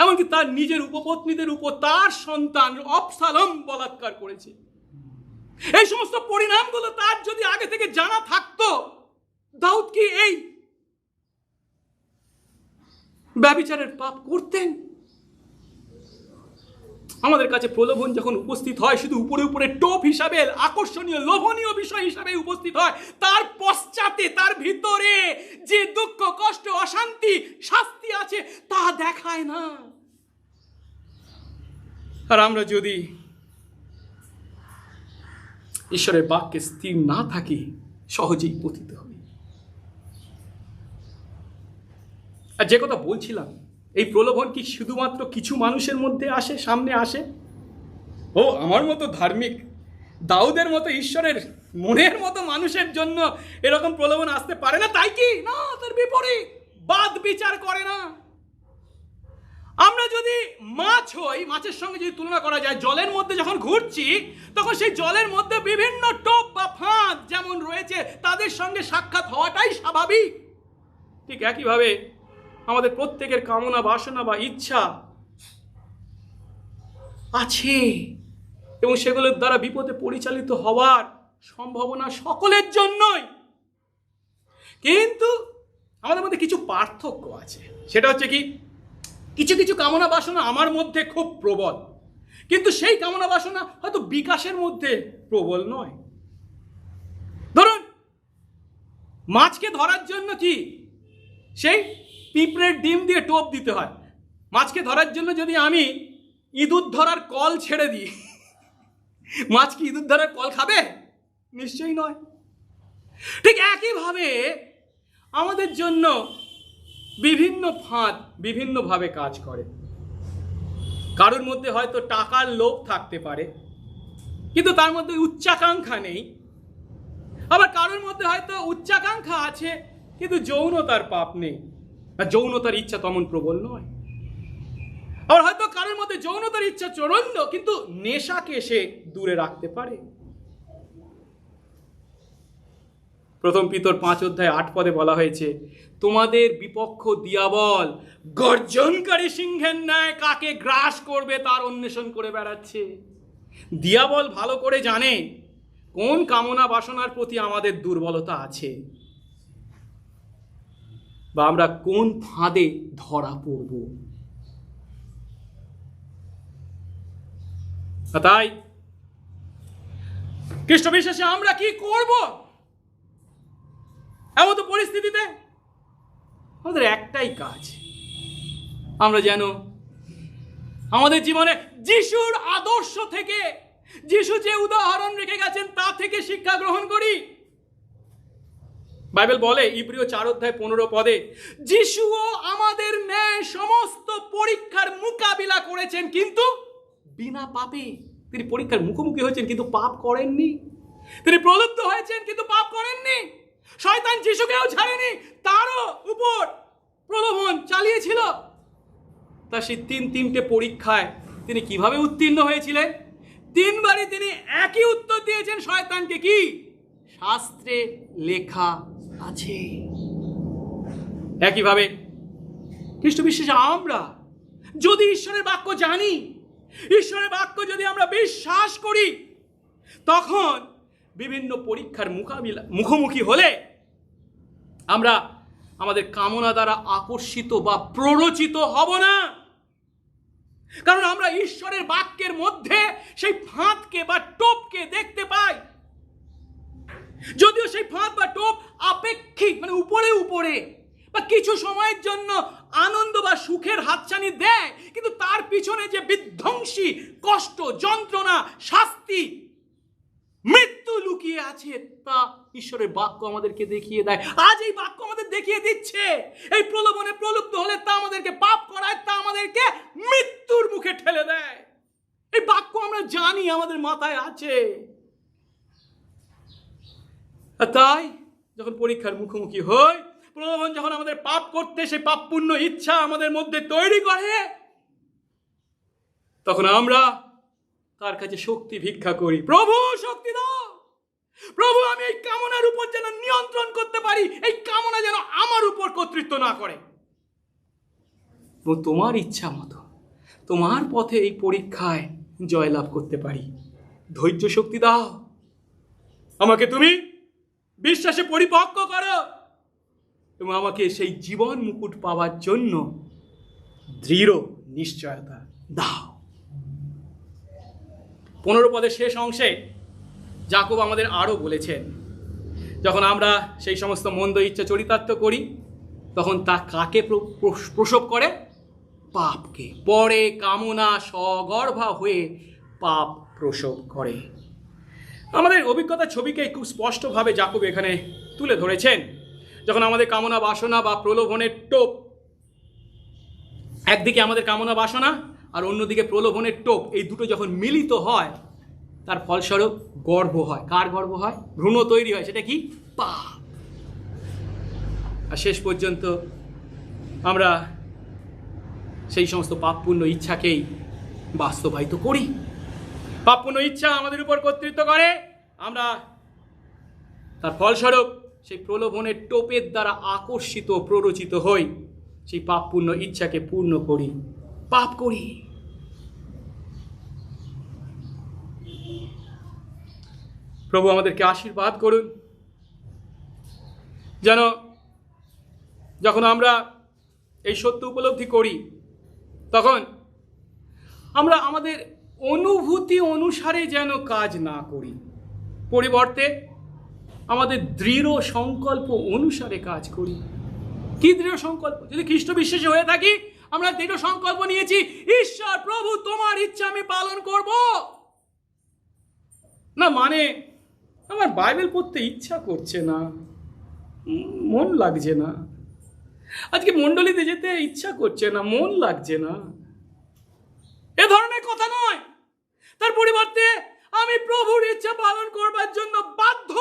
এমনকি তার নিজের উপপত্নীদের উপর তার সন্তান অবসালম বলাৎকার করেছে। এই সমস্ত পরিণামগুলো তার যদি আগে থেকে জানা থাকতো, দাউদ কি এই ব্যভিচারের পাপ করতেন? আমাদের কাছে প্রলোভন যখন উপস্থিত হয়, শুধু উপরে উপরে টোপ হিসাবে, আকর্ষণীয় লোভনীয় বিষয় হিসাবে উপস্থিত হয়, তার পশ্চাতে, তার ভিতরে যে দুঃখ, কষ্ট, অশান্তি, শাস্তি আছে তা দেখায় না। আর আমরা যদি ঈশ্বরের বাক্যে স্থির না থাকি সহজেই পতিত হই। আর যে কথা বলছিলাম, এই প্রলোভন কি শুধুমাত্র কিছু মানুষের মধ্যে আসে, সামনে আসে? ও আমার মতো ধার্মিক, দাউদের মতো ঈশ্বরের মনের মতো মানুষের জন্য এরকম প্রলোভন আসতে পারে না তাই কি? না, তার বিপরীত, বাদ বিচার করে না। আমরা যদি মাছ হই, মাছের সঙ্গে যদি তুলনা করা যায়, জলের মধ্যে যখন ঘুরছি তখন সেই জলের মধ্যে বিভিন্ন টোপ বা ফাঁদ যেমন রয়েছে তাদের সঙ্গে সাক্ষাৎ হওয়াটাই স্বাভাবিক। ঠিক একইভাবে আমাদের প্রত্যেকের কামনা, বাসনা বা ইচ্ছা আছে এবং সেগুলোর দ্বারা বিপদে পরিচালিত হওয়ার সম্ভাবনা সকলের জন্যই। কিন্তু আমাদের মধ্যে কিছু পার্থক্য আছে। সেটা হচ্ছে কি, কিছু কিছু কামনা বাসনা আমার মধ্যে খুব প্রবল, কিন্তু সেই কামনা বাসনা হয়তো বিকাশের মধ্যে প্রবল নয়। ধরুন, মাছকে ধরার জন্য কি সেই পিঁপড়ের ডিম দিয়ে টোপ দিতে হয়। মাছকে ধরার জন্য যদি আমি ইঁদুর ধরার কল ছেড়ে দিই, মাছ কি ইঁদুর ধরার কল খাবে? নিশ্চয়ই নয়। ঠিক একইভাবে আমাদের জন্য বিভিন্ন ফাঁদ বিভিন্নভাবে কাজ করে। কারোর মধ্যে হয়তো টাকার লোভ থাকতে পারে, কিন্তু তার মধ্যে উচ্চাকাঙ্ক্ষা নেই। আবার কারোর মধ্যে হয়তো উচ্চাকাঙ্ক্ষা আছে, কিন্তু যৌনতার পাপ নেই, আর যৌনতার ইচ্ছা তেমন প্রবল নয়। আবার হয়তো কারোর মধ্যে যৌনতার ইচ্ছা চরণ্য, কিন্তু নেশাকে সে দূরে রাখতে পারে। প্রথম পিতর 5:8 বলা হয়েছে, তোমাদের বিপক্ষ দিয়াবল গর্জনকারী সিংহের ন্যায় কাকে গ্রাস করবে তার অন্বেষণ করে বেড়াচ্ছে। দিয়াবল ভালো করে জানে কোন কামনা বাসনার প্রতি আমাদের দুর্বলতা আছে, বা আমরা কোন ফাঁদে ধরা পড়ব। তাই খ্রিস্ট বিশ্বাসে আমরা কি করব এমন তো পরিস্থিতিতে? আমাদের একটাই কাজ, আমরা যেন আমাদের জীবনে যিশুর আদর্শ থেকে, যিশু যে উদাহরণ রেখে গেছেন তা থেকে শিক্ষা গ্রহণ করি। বাইবেল বলে ইব্রিয় 4:15 যিশুও আমাদের ন্যায় সমস্ত পরীক্ষার মোকাবিলা করেছেন, কিন্তু বিনা পাপে। তিনি পরীক্ষার মুখোমুখি হয়েছেন কিন্তু পাপ করেননি। তিনি প্রলুব্ধ হয়েছেন কিন্তু পাপ করেননি। শয়তান যিশুকেও ছাড়েনি, তারও উপর প্রলোভন চালিয়েছিল। তা সেই তিনটে পরীক্ষায় তিনি কিভাবে উত্তীর্ণ হয়েছিলেন? 3 বারই তিনি একই উত্তর দিয়েছেন শয়তানকে, কি? শাস্ত্রে লেখা আছে। একইভাবে খ্রিস্ট বিশ্বাসে আমরা যদি ঈশ্বরের বাক্য জানি, ঈশ্বরের বাক্য যদি আমরা বিশ্বাস করি, তখন বিভিন্ন পরীক্ষার মুখোমুখি হলে আমরা আমাদের কামনা দ্বারা আকর্ষিত বা প্ররোচিত হব না। কারণ আমরা ঈশ্বরের বাক্যের মধ্যে সেই ফাঁদকে বা টোপকে দেখতে পাই। যদিও সেই ফাঁদ বা টোপ আপেক্ষিক, মানে উপরে উপরে বা কিছু সময়ের জন্য আনন্দ বা সুখের হাতছানি দেয়, কিন্তু তার পিছনে যে বিধ্বংসী কষ্ট, যন্ত্রণা, শাস্তি, মৃত্যু লুকিয়ে আছে তা ঈশ্বরের বাক্য আমাদেরকে দেখিয়ে দেয়। আজ এই বাক্য আমাদের দেখিয়ে দিচ্ছে, এই প্রলোভনে প্রলুব্ধ হলে তা আমাদেরকে পাপ করায়, তা আমাদেরকে মৃত্যুর মুখে ঠেলে দেয়। এই বাক্য আমরা জানি, আমাদের মাথায় আছে। তাই যখন পরীক্ষার মুখোমুখি হই, প্রলোভন যখন আমাদের পাপ করতে, সেই পাপপূর্ণ ইচ্ছা আমাদের মধ্যে তৈরি করে, তখন আমরা তার কাছে শক্তি ভিক্ষা করি। প্রভু শক্তি দাও, প্রভু আমি এই কামনার উপর যেন নিয়ন্ত্রণ করতে পারি, এই কামনা যেন আমার উপর কর্তৃত্ব না করে, এবং তোমার ইচ্ছা মতো তোমার পথে এই পরীক্ষায় জয়লাভ করতে পারি। ধৈর্য শক্তি দাও, আমাকে তুমি বিশ্বাসে পরিপক্ক করো, এবং আমাকে সেই জীবন মুকুট পাওয়ার জন্য দৃঢ় নিশ্চয়তা দাও। 15 শেষ অংশে যাকব আমাদের আরও বলেছেন, যখন আমরা সেই সমস্ত মন্দ ইচ্ছা চরিতার্থ করি, তখন তা কাকে প্রসব করে? পাপকে। পরে কামনা সগর্ভা হয়ে পাপ প্রসব করে। আমাদের অভিজ্ঞতার ছবিকে খুব স্পষ্টভাবে যাকব এখানে তুলে ধরেছেন। যখন আমাদের কামনা বাসনা বা প্রলোভনের টোপ, একদিকে আমাদের কামনা বাসনা আর অন্যদিকে প্রলোভনের টোপ, এই দুটো যখন মিলিত হয় তার ফলস্বরূপ গর্ভ হয়। কার গর্ভ হয়? ভ্রূণ তৈরি হয়। সেটা কি? পাপ। আর শেষ পর্যন্ত আমরা সেই সমস্ত পাপপূর্ণ ইচ্ছাকেই বাস্তবায়িত করি। পাপপূর্ণ ইচ্ছা আমাদের উপর কর্তৃত্ব করে, আমরা তার ফলস্বরূপ সেই প্রলোভনের টোপের দ্বারা আকর্ষিত, প্ররোচিত হই, সেই পাপপূর্ণ ইচ্ছাকে পূর্ণ করি, পাপ করি। প্রভু আমাদেরকে আশীর্বাদ করুন, যেন যখন আমরা এই সত্য উপলব্ধি করি তখন আমরা আমাদের অনুভূতি অনুসারে যেন কাজ না করি, পরিবর্তে আমাদের দৃঢ় সংকল্প অনুসারে কাজ করি। কি দৃঢ় সংকল্প? যদি খ্রিস্ট বিশ্বাসী হয়ে থাকি, আমরা দৃঢ় সংকল্প নিয়েছি, ঈশ্বর প্রভু তোমার ইচ্ছা আমি পালন করব। না মানে আমার বাইবেল পড়তে ইচ্ছা করছে না, মন লাগছে না, আজকে মণ্ডলীতে যেতে ইচ্ছা করছে না, মন লাগছে না, এ ধরনের কথা নয়। তার পরিবর্তে আমি প্রভুর ইচ্ছা পালন করবার জন্য বাধ্য,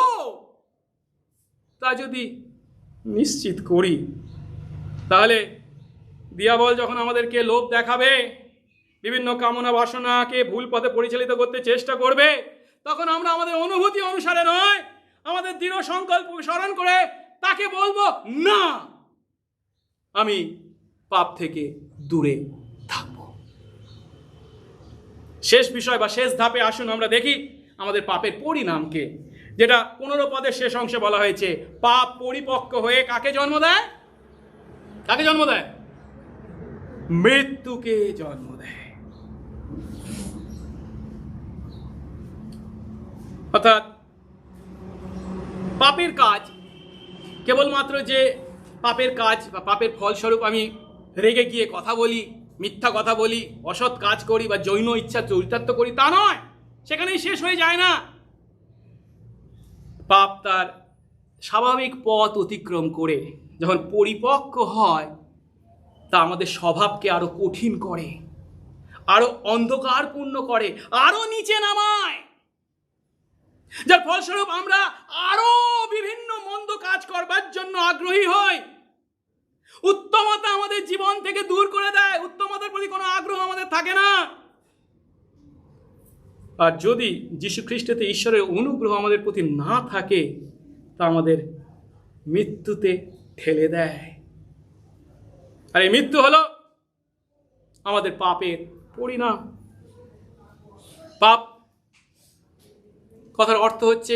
তা যদি নিশ্চিত করি, তাহলে দিয়াবল যখন আমাদেরকে লোভ দেখাবে, বিভিন্ন কামনা বাসনাকে ভুল পথে পরিচালিত করতে চেষ্টা করবে, তখন আমরা আমাদের অনুভূতি অনুসারে নয়, আমাদের দৃঢ় সংকল্প স্মরণ করে তাকে বলবো, না, আমি পাপ থেকে দূরে থাকব। শেষ বিষয় বা শেষ ধাপে আসুন আমরা দেখি আমাদের পাপের পরিণামকে, যেটা 15 পদের শেষ অংশে বলা হয়েছে। পাপ পরিপক্ক হয়ে কাকে জন্ম দেয়? কাকে জন্ম দেয়? মৃত্যুকে জন্ম দেয়। অর্থাৎ পাপের কাজ কেবলমাত্র যে পাপের কাজ বা পাপের ফলস্বরূপ আমি রেগে গিয়ে কথা বলি, মিথ্যা কথা বলি, অসৎ কাজ করি বা যৌন ইচ্ছা চরিতার্থ করি, তা নয়, সেখানেই শেষ হয়ে যায় না। পাপ তার স্বাভাবিক পথ অতিক্রম করে যখন পরিপক্ক হয়, তা আমাদের স্বভাবকে আরো কঠিন করে, আরো অন্ধকারপূর্ণ করে, আরো নিচে নামায়, যার ফলস্বরূপ আমরা আরো বিভিন্ন মন্দ কাজ করবার জন্য আগ্রহী হই। উত্তমতা আমাদের জীবন থেকে দূর করে দেয়, উত্তমতার প্রতি কোনো আগ্রহ আমাদের থাকে না। আর যদি যীশু খ্রিস্টতে ঈশ্বরের অনুগ্রহ আমাদের প্রতি না থাকে, তা আমাদের মৃত্যুতে ঠেলে দেয়। আর এই মৃত্যু হলো আমাদের পাপের পরিণাম। পাপ কথার অর্থ হচ্ছে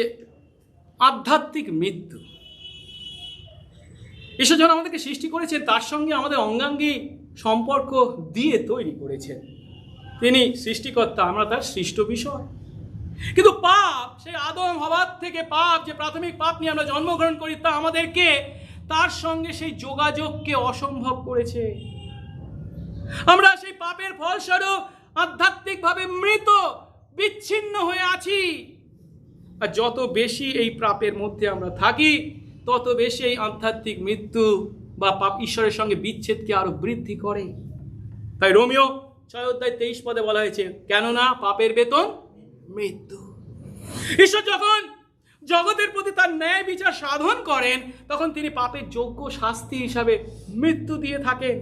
আধ্যাত্মিক মৃত্যু। ঈশ্বর যখন আমাদেরকে সৃষ্টি করেছেন, তার সঙ্গে আমাদের অঙ্গাঙ্গী সম্পর্ক দিয়ে তৈরি করেছেন। তিনি সৃষ্টিকর্তা, আমরা তার সৃষ্ট বিষয়। কিন্তু পাপ, সেই আদম হওয়ার থেকে পাপ, যে প্রাথমিক পাপ নিয়ে আমরা জন্মগ্রহণ করি, তা আমাদেরকে তার সঙ্গে সেই যোগাযোগকে অসম্ভব করেছে। আমরা সেই পাপের ফলস্বরূপ আধ্যাত্মিকভাবে মৃত, বিচ্ছিন্ন হয়ে আছি। আর যত বেশি এই পাপের মধ্যে আমরা থাকি, তত বেশি এই আধ্যাত্মিক মৃত্যু বা পাপ ঈশ্বরের সঙ্গে বিচ্ছেদকে আরো বৃদ্ধি করে। তাই রোমিও 6:23 বলা হয়েছে, কেননা পাপের বেতন মৃত্যু। ঈশ্বর যখন জগতের প্রতি তার ন্যায় বিচার সাধন করেন, তখন তিনি পাপের যোগ্য শাস্তি হিসাবে মৃত্যু দিয়ে থাকেন।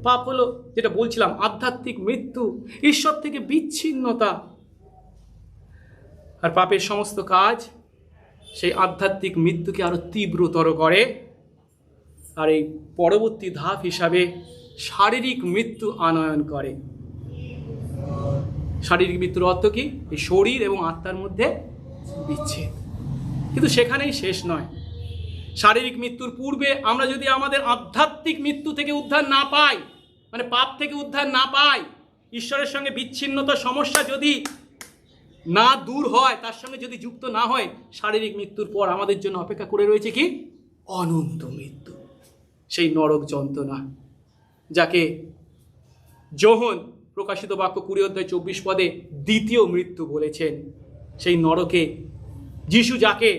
পাপ হলো, যেটা বলছিলাম, আধ্যাত্মিক মৃত্যু, ঈশ্বর থেকে বিচ্ছিন্নতা। আর পাপের সমস্ত কাজ সেই আধ্যাত্মিক মৃত্যুকে আরো তীব্রতর করে। আর এই পরবর্তী ধাপ হিসাবে শারীরিক মৃত্যু আনয়ন করে। শারীরিক মৃত্যুর অর্থ কি? এই শরীর এবং আত্মার মধ্যে বিচ্ছেদ। কিন্তু সেখানেই শেষ নয়। শারীরিক মৃত্যুর পূর্বে আমরা যদি আমাদের আধ্যাত্মিক মৃত্যু থেকে উদ্ধার না পাই, মানে পাপ থেকে উদ্ধার না পাই, ঈশ্বরের সঙ্গে বিচ্ছিন্নতার সমস্যা যদি না দূর হয়, তার সঙ্গে যদি যুক্ত না হয়, শারীরিক মৃত্যুর পর আমাদের জন্য অপেক্ষা করে রয়েছে কি? অনন্ত মৃত্যু, সেই নরক যন্ত্রণা, যাকে যোহন প্রকাশিত বাক্য 20:24 দ্বিতীয় মৃত্যু বলেছেন। সেই নরকে যিশু যাকে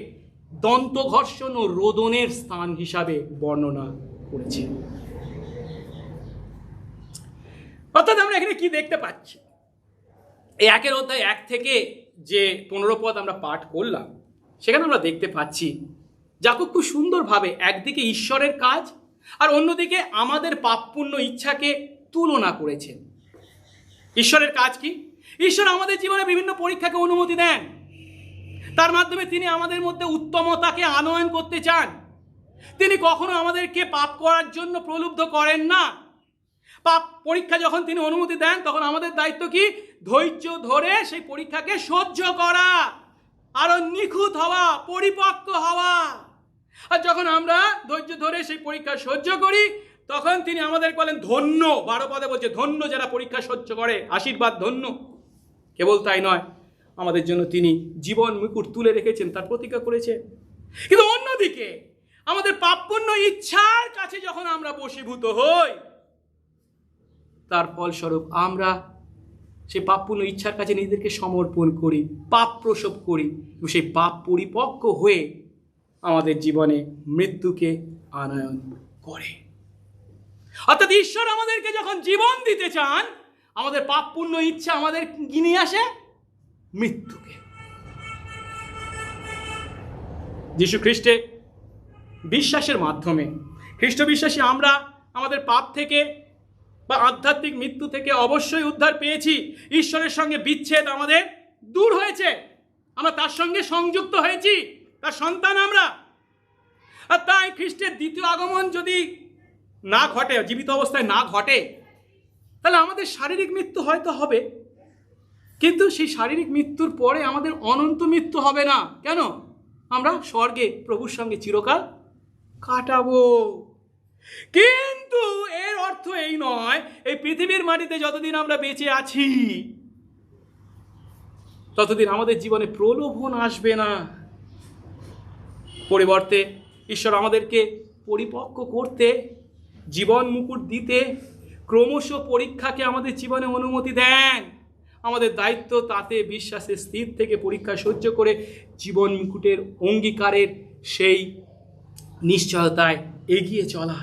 দন্তঘর্ষণ ও রোদনের স্থান হিসাবে বর্ণনা করেছে। অর্থাৎ আমরা এখানে কি দেখতে পাচ্ছি? এই 1 অধ্যায় 1 থেকে যে 15 পদ আমরা পাঠ করলাম, সেখানে আমরা দেখতে পাচ্ছি যাকব খুব সুন্দরভাবে একদিকে ঈশ্বরের কাজ আর অন্যদিকে আমাদের পাপপূর্ণ ইচ্ছাকে তুলনা করেছেন। ঈশ্বরের কাজ কি? ঈশ্বর আমাদের জীবনে বিভিন্ন পরীক্ষাকে অনুমতি দেন, তার মাধ্যমে তিনি আমাদের মধ্যে উত্তমতাকে আনয়ন করতে চান। তিনি কখনো আমাদেরকে পাপ করার জন্য প্রলুব্ধ করেন না। পাপ পরীক্ষা যখন তিনি অনুমতি দেন, তখন আমাদের দায়িত্ব কি? ধৈর্য ধরে সেই পরীক্ষাকে সহ্য করা, আরো নিখুঁত হওয়া, পরিপক্ক হওয়া। আর যখন আমরা ধৈর্য ধরে সেই পরীক্ষা সহ্য করি, তখন তিনি আমাদের বলেন ধন্য। 12 পদে বলছে ধন্য যারা পরীক্ষা সহ্য করে, আশীর্বাদ ধন্য। কেবল তাই নয়, আমাদের জন্য তিনি জীবন মুকুট তুলে রেখেছেন, তার প্রতিজ্ঞা করেছে। কিন্তু অন্যদিকে আমাদের পাপপূর্ণ ইচ্ছার কাছে যখন আমরা বশীভূত হই, তার ফলস্বরূপ আমরা সেই পাপপূর্ণ ইচ্ছার কাছে নিজেদেরকে সমর্পণ করি, পাপ প্রসব করি, এবং সেই পাপ পরিপক্ক হয়ে আমাদের জীবনে মৃত্যুকে আনয়ন করে। অর্থাৎ ঈশ্বর আমাদেরকে যখন জীবন দিতে চান, আমাদের পাপপূর্ণ ইচ্ছা আমাদের কি নিয়ে আসে? মৃত্যুকে। যীশু খ্রিস্টে বিশ্বাসের মাধ্যমে, খ্রিস্ট বিশ্বাসী আমরা আমাদের পাপ থেকে বা আধ্যাত্মিক মৃত্যু থেকে অবশ্যই উদ্ধার পেয়েছি। ঈশ্বরের সঙ্গে বিচ্ছেদ আমাদের দূর হয়েছে, আমরা তার সঙ্গে সংযুক্ত হয়েছি, তার সন্তান আমরা। আর তাই খ্রিস্টের দ্বিতীয় আগমন যদি না ঘটে, জীবিত অবস্থায় না ঘটে, তাহলে আমাদের শারীরিক মৃত্যু হয়তো হবে, কিন্তু সেই শারীরিক মৃত্যুর পরে আমাদের অনন্ত মৃত্যু হবে না। কেন? আমরা স্বর্গে প্রভুর সঙ্গে চিরকাল কাটাবো। কিন্তু এর অর্থ এই নয় এই পৃথিবীর মাটিতে যতদিন আমরা বেঁচে আছি, ততদিন আমাদের জীবনে প্রলোভন আসবে না। পরিবর্তে ঈশ্বর আমাদেরকে পরিপক্ক করতে, জীবন মুকুট দিতে ক্রমশ পরীক্ষাকে আমাদের জীবনে অনুমতি দেন। আমাদের দায়িত্ব তাতে বিশ্বাসে স্থির থেকে পরীক্ষা সহ্য করে জীবন মুকুটের অঙ্গীকারের সেই নিশ্চয়তায় এগিয়ে চলা।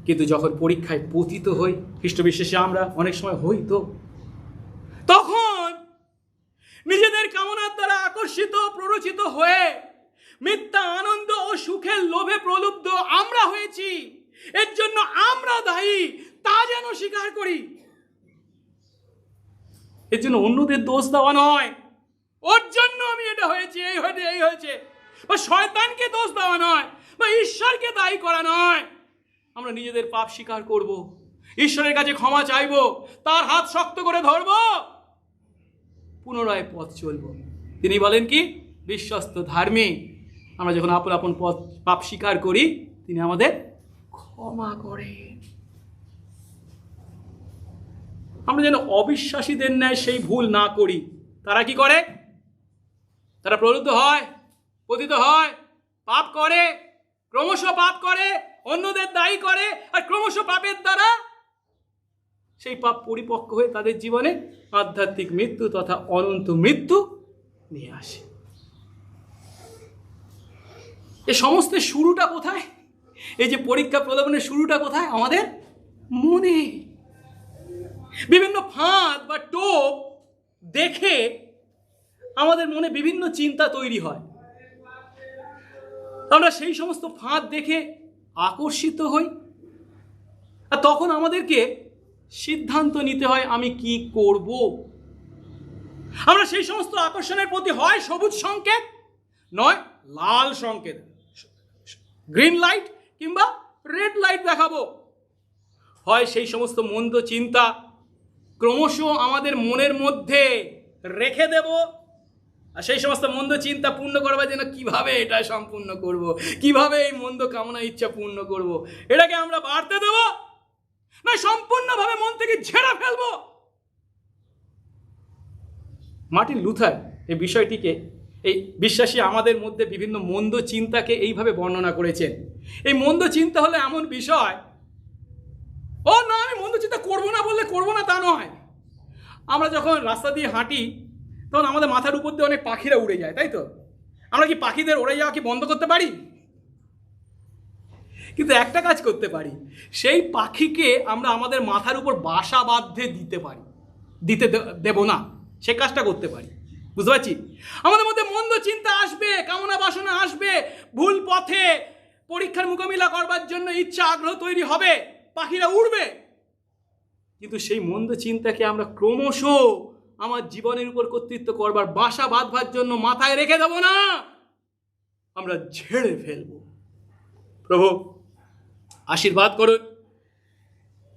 কিন্তু যখন পরীক্ষায় পতিত হই, খ্রিস্ট বিশ্বাসী আমরা অনেক সময় হই, তো তখন নিজেদের কামনার দ্বারা আকর্ষিত, প্ররোচিত হয়ে মিথ্যা আনন্দ ও সুখের লোভে প্রলুব্ধ আমরা হয়েছি। এর জন্য আমরা দায়ী, তা যেন স্বীকার করি। এর জন্য অন্যদের দোষ দেওয়া নয়, ওর জন্য আমি এটা হয়েছে, এই হয়েছে, বা শয়তানকে দোষ দেওয়া নয়, বা ঈশ্বরকে দায়ী করা নয়। আমরা নিজেদের পাপ স্বীকার করব, ঈশ্বরের কাছে ক্ষমা চাইব, তার হাত শক্ত করে ধরব, পুনরায় পথ চলব। তিনি বলেন কি? বিশ্বস্ত ধার্মিক। আমরা যখন আপন আপন পাপ স্বীকার করি, তিনি আমাদের ক্ষমা করেন। আমরা যেন অবিশ্বাসীদের ন্যায় সেই ভুল না করি। তারা কি করে? তারা প্রলুব্ধ হয়, পতিত হয়, পাপ করে, ক্রমশ পাপ করে, অন্যদের দায়ী করে, আর ক্রমশ পাপের দ্বারা সেই পাপ পরিপক্ক হয়ে তাদের জীবনে আধ্যাত্মিক মৃত্যু তথা অনন্ত মৃত্যু নিয়ে আসে। এ সমস্ত শুরুটা কোথায়? এই যে পরীক্ষা প্রলোভনের শুরুটা কোথায়? আমাদের মনে। বিভিন্ন ফাঁদ বা টোপ দেখে আমাদের মনে বিভিন্ন চিন্তা তৈরি হয়। আমরা সেই সমস্ত ফাঁদ দেখে আকর্ষিত হই, আর তখন আমাদেরকে সিদ্ধান্ত নিতে হয় আমি কি করব। আমরা সেই সমস্ত আকর্ষণের প্রতি হয় সবুজ সংকেত, নয় লাল সংকেত, গ্রিন লাইট কিংবা রেড লাইট দেখাবো। হয় সেই সমস্ত মন্দ চিন্তা ক্রমশ আমাদের মনের মধ্যে রেখে দেব, আর সেই সমস্ত মন্দ চিন্তা পূর্ণ করবার জন্য কিভাবে এটা সম্পূর্ণ করব, কিভাবে এই মন্দ কামনা ইচ্ছা পূর্ণ করব, এটাকে আমরা বাড়তে দেব, না সম্পূর্ণভাবে মন থেকে ঝেড়ে ফেলবো। মার্টিন লুথার এই বিষয়টিকে, এই বিশ্বাসী আমাদের মধ্যে বিভিন্ন মন্দ চিন্তাকে এইভাবে বর্ণনা করেছেন। এই মন্দ চিন্তা হলো এমন বিষয়, ও না আমি মন্দ চিন্তা করবো না বললে করবো না তা নয়। আমরা যখন রাস্তা দিয়ে হাঁটি, তখন আমাদের মাথার উপর দিয়ে অনেক পাখিরা উড়ে যায়, তাই তো? আমরা কি পাখিদের উড়ে যাওয়া কি বন্ধ করতে পারি? কিন্তু একটা কাজ করতে পারি, সেই পাখিকে আমরা আমাদের মাথার উপর বাসা বাঁধতে দিতে দেব না, সে কাজটা করতে পারি। বুঝতে পারছি? আমাদের মধ্যে মন্দ চিন্তা আসবে, কামনা বাসনা আসবে, ভুল পথে পরীক্ষার মোকাবিলা করবার জন্য ইচ্ছা আগ্রহ তৈরি হবে, পাখিরা উড়বে। কিন্তু সেই মন্দ চিন্তাকে আমরা ক্রমশ আমার জীবনের উপর কর্তৃত্ব করবার, বাসা বাঁধবার জন্য মাথায় রেখে দেব না, আমরা ঝেড়ে ফেলব। প্রভু আশীর্বাদ করুন।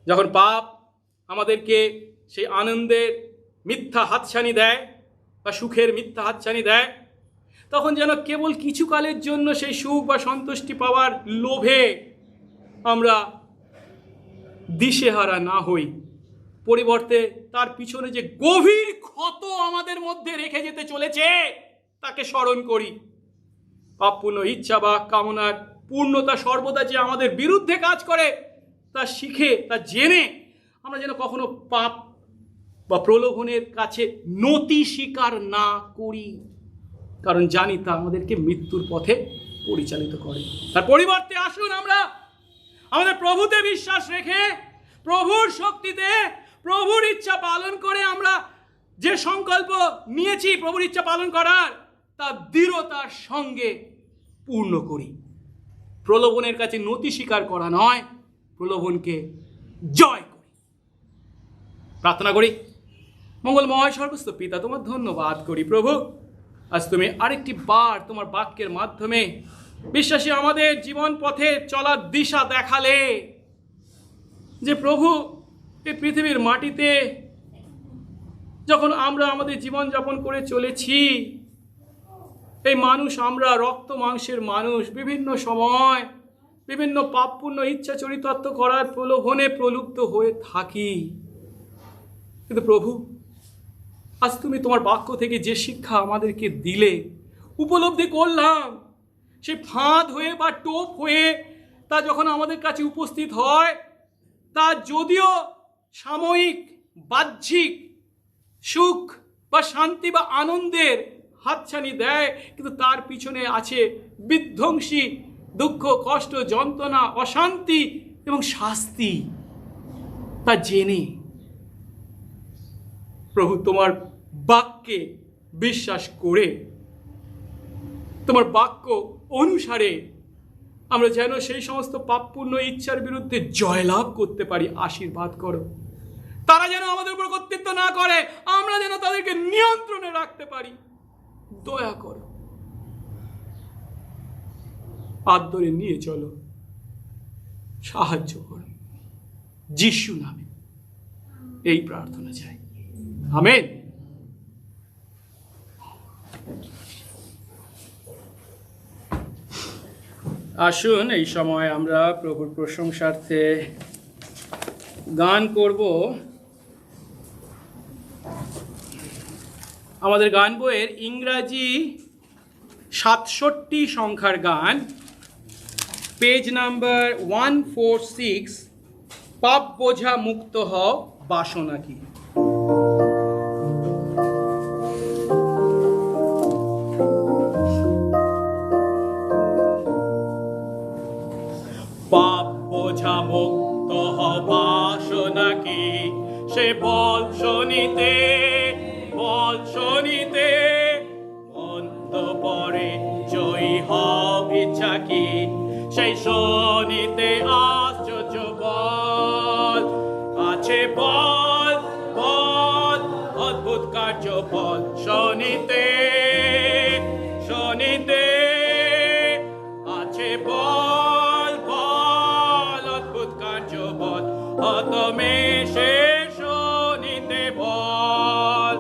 যখন পাপ আমাদেরকে সেই আনন্দের মিথ্যা হাতছানি দেয় বা সুখের মিথ্যা হাতছানি দেয়, তখন যেন কেবল কিছু কালের জন্য সেই সুখ বা সন্তুষ্টি পাওয়ার লোভে আমরা দিশেহারা না হই, পরিবর্তে তার পিছনে যে গভীর ক্ষত আমাদের মধ্যে রেখে যেতে চলেছে তাকে স্মরণ করি। পাপপূর্ণ ইচ্ছা বা কামনার পূর্ণতা সর্বদা যে আমাদের বিরুদ্ধে কাজ করে তা শিখে, তা জেনে আমরা যেন কখনো পাপ বা প্রলোভনের কাছে নতি স্বীকার না করি, কারণ জানি তা আমাদেরকে মৃত্যুর পথে পরিচালিত করে। তার পরিবর্তে আসুন আমরা আমাদের প্রভুতে বিশ্বাস রেখে, প্রভুর শক্তিতে, প্রভুর ইচ্ছা পালন করে আমরা যে সংকল্প নিয়েছি প্রভুর ইচ্ছা পালন করার, তা দৃঢ়তার সঙ্গে পূর্ণ করি। প্রলোভনের কাছে নতি স্বীকার করা নয়, প্রলোভনকে জয় করি। প্রার্থনা করি। মঙ্গলময় সর্বস্ব পিতা, তোমার ধন্যবাদ করি প্রভু, আজ তুমি আরেকটি বার তোমার বাক্যের মাধ্যমে বিশ্বাসী আমাদের জীবন পথে চলার দিশা দেখালে। যে প্রভু এই পৃথিবীর মাটিতে যখন আমরা আমাদের জীবন যাপন করে চলেছি, এই মানুষ, আমরা রক্ত মাংসের মানুষ, বিভিন্ন সময় বিভিন্ন পাপপূর্ণ ইচ্ছা চরিতার্থ করার প্রলোভনে প্রলুব্ধ হয়ে থাকি। কিন্তু প্রভু আজ তুমি তোমার বাক্য থেকে যে শিক্ষা আমাদেরকে দিলে, উপলব্ধি করলাম সে ফাঁদ হয়ে বা টোপ হয়ে তা যখন আমাদের কাছে উপস্থিত হয়, তা যদিও সাময়িক বাহ্যিক সুখ বা শান্তি বা আনন্দের হাতছানি দেয়, কিন্তু তার পিছনে আছে বিধ্বংসী দুঃখ, কষ্ট, যন্ত্রণা, অশান্তি এবং শাস্তি। তা জেনে প্রভু তোমার বাক্যে বিশ্বাস করে, তোমার বাক্য অনুসারে আমরা যেন সেই সমস্ত পাপপূর্ণ ইচ্ছার বিরুদ্ধে জয়লাভ করতে পারি। আশীর্বাদ করো। তারা যেন আমাদের উপর কর্তৃত্ব না করে, আমরা যেন তাদেরকে নিয়ন্ত্রণে রাখতে পারি। দয়া করো, হাত ধরে নিয়ে চলো, সাহায্য করো। যিশু নামে এই প্রার্থনা চাই, আমেন। আসুন এই সময় আমরা প্রভুর প্রশংসার্থে গান করব। আমাদের গান বইয়ের ইংরাজি 67 সংখ্যার গান, পেজ নাম্বার 146, পাপ বোঝা মুক্ত হও বাসনা কি। পাপ বোঝা মুক্ত হও বাসনা কি, সে বল শনিতে, বল শনিতে, অন্ত পরে জয়ী হও ইচ্ছা কি, সেই শনিতে আশ্চর্য বল আছে, বল বল অদ্ভুত কার্য বল শনিতে, শনিতে আছে বল বল অদ্ভুত কার্য বল, অতমে সে শনিতে বল।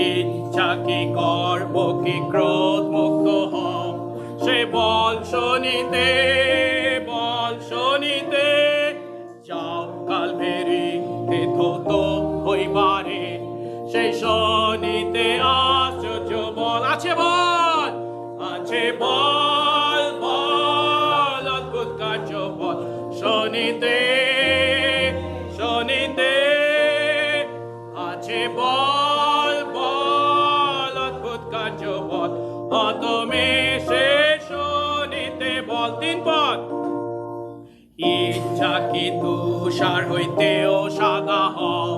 ইচ্ছা কি, গর্ব কি, ক্রোধ মুক্ত হও, সে বল শনিতে, বল শনিতে, যাও কালভেরিতে ধৌত হইবারে, সেই শনিতে আশ্চর্য বল আছে, বল আছে, বল বল অদ্ভুত কার্য বল শনিতে, শনিতে আছে বল বল তুষার হইতেও সাদা হও,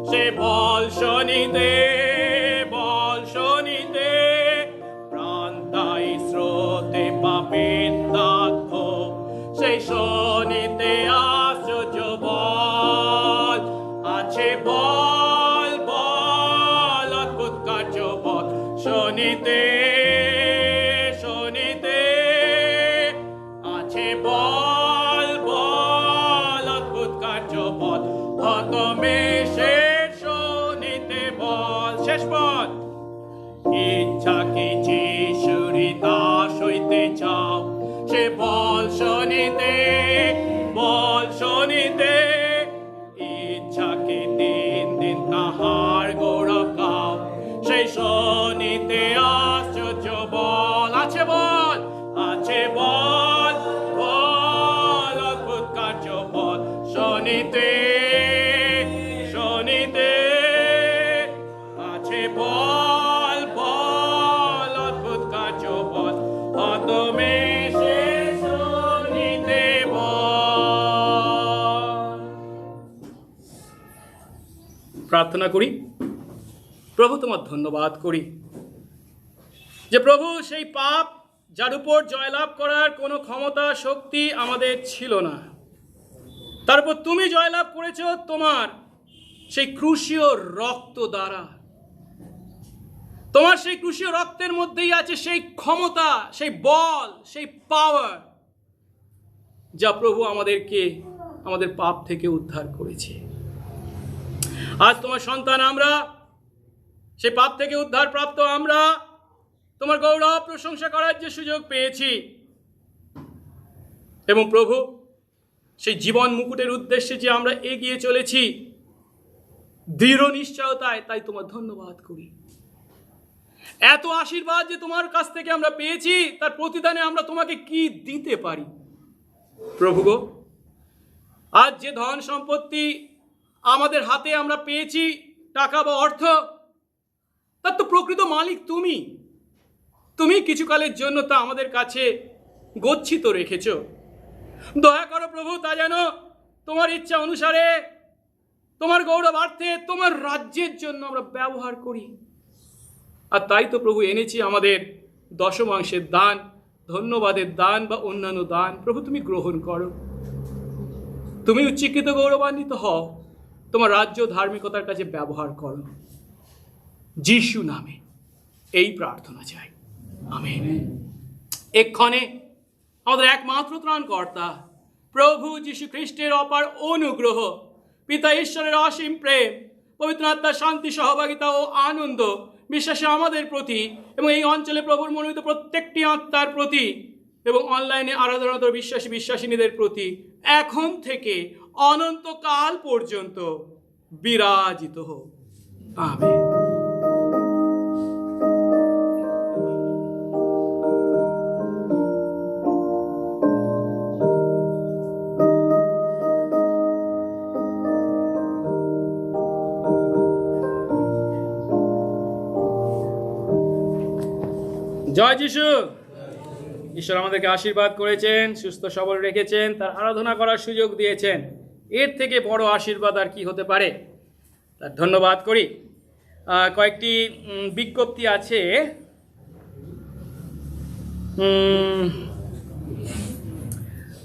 সে বল শনিতে, বল শনিতে, প্রান্তাই স্রোতে পাপের দাগ্ধ, সেই শনিতে আশ্চর্য বল আছে, বল বল অদ্ভুত কার্য বল শনিতে, শনিতে আছে বল বল অদ্ভুত কার্য বল, হতমেষের শনিতে বল। শেষ বল, ইচ্ছা কি যিশুরি দাস হইতে চাও, সে বল শনিতে, বল শনিতে, ইচ্ছাকে দিন দিন তাহার গৌরব গাও, সেই শনিতে আশ্চর্য বল আছে, বল আছে, বল বল অদ্ভুত কার্য বল শনিতে, শনিতে আছে বল বল অদ্ভুত কার্য বল, হতমেষের শনিতে বল। প্রার্থনা করি। প্রভু, তোমার ধন্যবাদ করি যে প্রভু সেই পাপ যার উপর জয়লাভ করার কোনো ক্ষমতা শক্তি আমাদের ছিল না, তারপর তুমি জয়লাভ করেছ তোমার সেই ক্রুশীয় রক্ত দ্বারা। তোমার সেই ক্রুশীয় রক্তের মধ্যেই আছে সেই ক্ষমতা, সেই বল, সেই পাওয়ার, যা প্রভু আমাদেরকে আমাদের পাপ থেকে উদ্ধার করেছে। আজ তোমার সন্তান আমরা, সেই পাপ থেকে উদ্ধার প্রাপ্ত আমরা তোমার গৌরব প্রশংসা করার যে সুযোগ পেয়েছি, এবং প্রভু সেই জীবন মুকুটের উদ্দেশ্যে যে আমরা এগিয়ে চলেছি দৃঢ় নিশ্চয়তায়, তাই তোমার ধন্যবাদ করি। এত আশীর্বাদ যে তোমার কাছ থেকে আমরা পেয়েছি, তার প্রতিদানে আমরা তোমাকে কি দিতে পারি প্রভু গো? আজ যে ধন সম্পত্তি আমাদের হাতে আমরা পেয়েছি, টাকা বা অর্থ, তার তো প্রকৃত মালিক তুমি। তুমি কিছুকালের জন্য তা আমাদের কাছে গচ্ছিত রেখেছ। দয়া করো প্রভু, তা যেন তোমার ইচ্ছা অনুসারে, তোমার গৌরবার্থে, তোমার রাজ্যের জন্য আমরা ব্যবহার করি। আর তাই তো প্রভু এনেছি আমাদের দশমাংশের দান, ধন্যবাদের দান বা অন্যান্য দান। প্রভু, তুমি গ্রহণ করো, তুমি উচ্চীকৃত গৌরবান্বিত হও, তোমার রাজ্য ধার্মিকতার কাছে ব্যবহার করো। যিশু নামে এই প্রার্থনা চাই, আমেন। এক্ষণে আমাদের একমাত্র ত্রাণকর্তা প্রভু যীশু খ্রিস্টের অপার অনুগ্রহ, পিতা ঈশ্বরের অসীম প্রেম, পবিত্র আত্মার শান্তি, সহভাগিতা ও আনন্দ বিশ্বাসে আমাদের প্রতি এবং এই অঞ্চলে প্রভুর মনোনীত প্রত্যেকটি আত্মার প্রতি এবং অনলাইনে আরাধনারত বিশ্বাসী বিশ্বাসিনীদের প্রতি এখন থেকে অনন্তকাল পর্যন্ত বিরাজিত হোক, আমেন। জয় যিশু। ঈশ্বর আমাদেরকে আশীর্বাদ করেছেন, সুস্থ সবল রেখেছেন, তার আরাধনা করার সুযোগ দিয়েছেন। এর থেকে বড় আশীর্বাদ আর কি হতে পারে? তার ধন্যবাদ করি। কয়েকটি বিজ্ঞপ্তি আছে।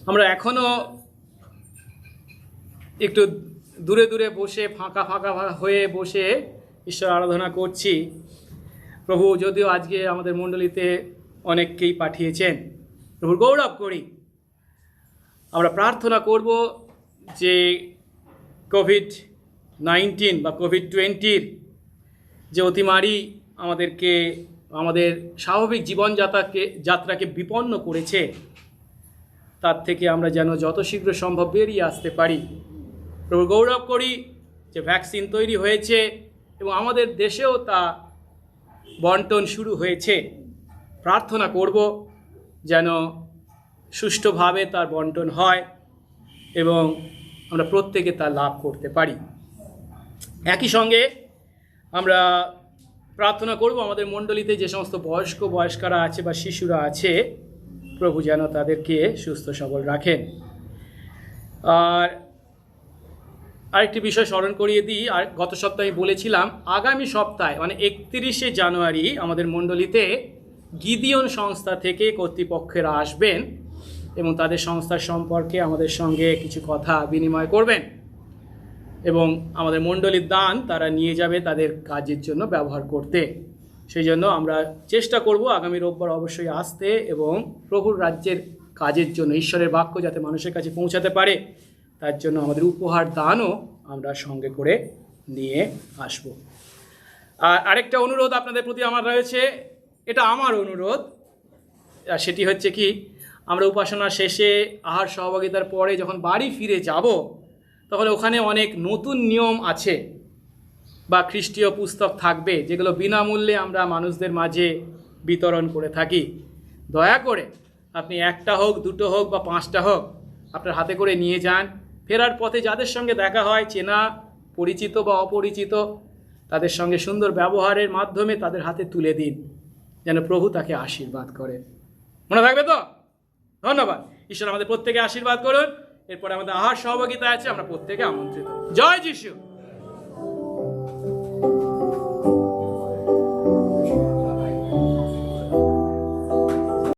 আমরা এখনো একটু দূরে দূরে বসে ফাঁকা ফাঁকা হয়ে বসে ঈশ্বর আরাধনা করছি। প্রভু যদিও আজকে আমাদের মণ্ডলীতে অনেককেই পাঠিয়েছেন, প্রভুর গৌরব করি। আমরা প্রার্থনা করব যে কোভিড-19 বা কোভিড-20 যে অতিমারি আমাদের স্বাভাবিক যাত্রাকে বিপন্ন করেছে, তার থেকে আমরা যেন যত শীঘ্র সম্ভব বেরিয়ে আসতে পারি। প্রভুর গৌরব করি যে ভ্যাকসিন তৈরি হয়েছে এবং আমাদের দেশেও তা বন্টন শুরু হয়েছে। প্রার্থনা করব যেন সুষ্ঠুভাবে তার বন্টন হয় এবং আমরা প্রত্যেকে তা লাভ করতে পারি। একই সঙ্গে আমরা প্রার্থনা করব আমাদের মণ্ডলীতে যে সমস্ত বয়স্করা আছে বা শিশুরা আছে, প্রভু যেন তাদেরকে সুস্থ সবল রাখেন। আর আরেকটি বিষয় স্মরণ করিয়ে দিই, আর গত সপ্তাহে বলেছিলাম আগামী সপ্তাহে মানে 31শে জানুয়ারি আমাদের মণ্ডলীতে গিদিয়ন সংস্থা থেকে কর্তৃপক্ষেরা আসবেন এবং তাদের সংস্থার সম্পর্কে আমাদের সঙ্গে কিছু কথা বিনিময় করবেন এবং আমাদের মণ্ডলীর দান তারা নিয়ে যাবে তাদের কাজের জন্য ব্যবহার করতে। সেই জন্য আমরা চেষ্টা করব আগামী রোববার অবশ্যই আসতে এবং প্রভুর রাজ্যের কাজের জন্য ঈশ্বরের বাক্য যাতে মানুষের কাছে পৌঁছাতে পারে তার জন্য আমাদের উপহার দানও আমরা সঙ্গে করে নিয়ে আসব। আর আরেকটা অনুরোধ আপনাদের প্রতি আমার রয়েছে, এটা আমার অনুরোধ, আর সেটি হচ্ছে কি, আমরা উপাসনা শেষে আহার সহভাগিতার পরে যখন বাড়ি ফিরে যাব তখন ওখানে অনেক নতুন নিয়ম আছে বা খ্রিস্টীয় পুস্তক থাকবে যেগুলো বিনামূল্যে আমরা মানুষদের মাঝে বিতরণ করে থাকি। দয়া করে আপনি একটা হোক, দুটো হোক বা 5টা হোক আপনার হাতে করে নিয়ে যান। ফেরার পথে যাদের সঙ্গে দেখা হয়, চেনা পরিচিত বা অপরিচিত, তাদের সঙ্গে সুন্দর ব্যবহারের মাধ্যমে তাদের হাতে তুলে দিন, যেন প্রভু তাকে আশীর্বাদ করে। মনে থাকবে তো? ধন্যবাদ। ঈশ্বর আমাদের প্রত্যেকে আশীর্বাদ করুন। এরপরে আমাদের আহার সহভাগিতা আছে, আমরা প্রত্যেকে আমন্ত্রিত। জয় যিশু।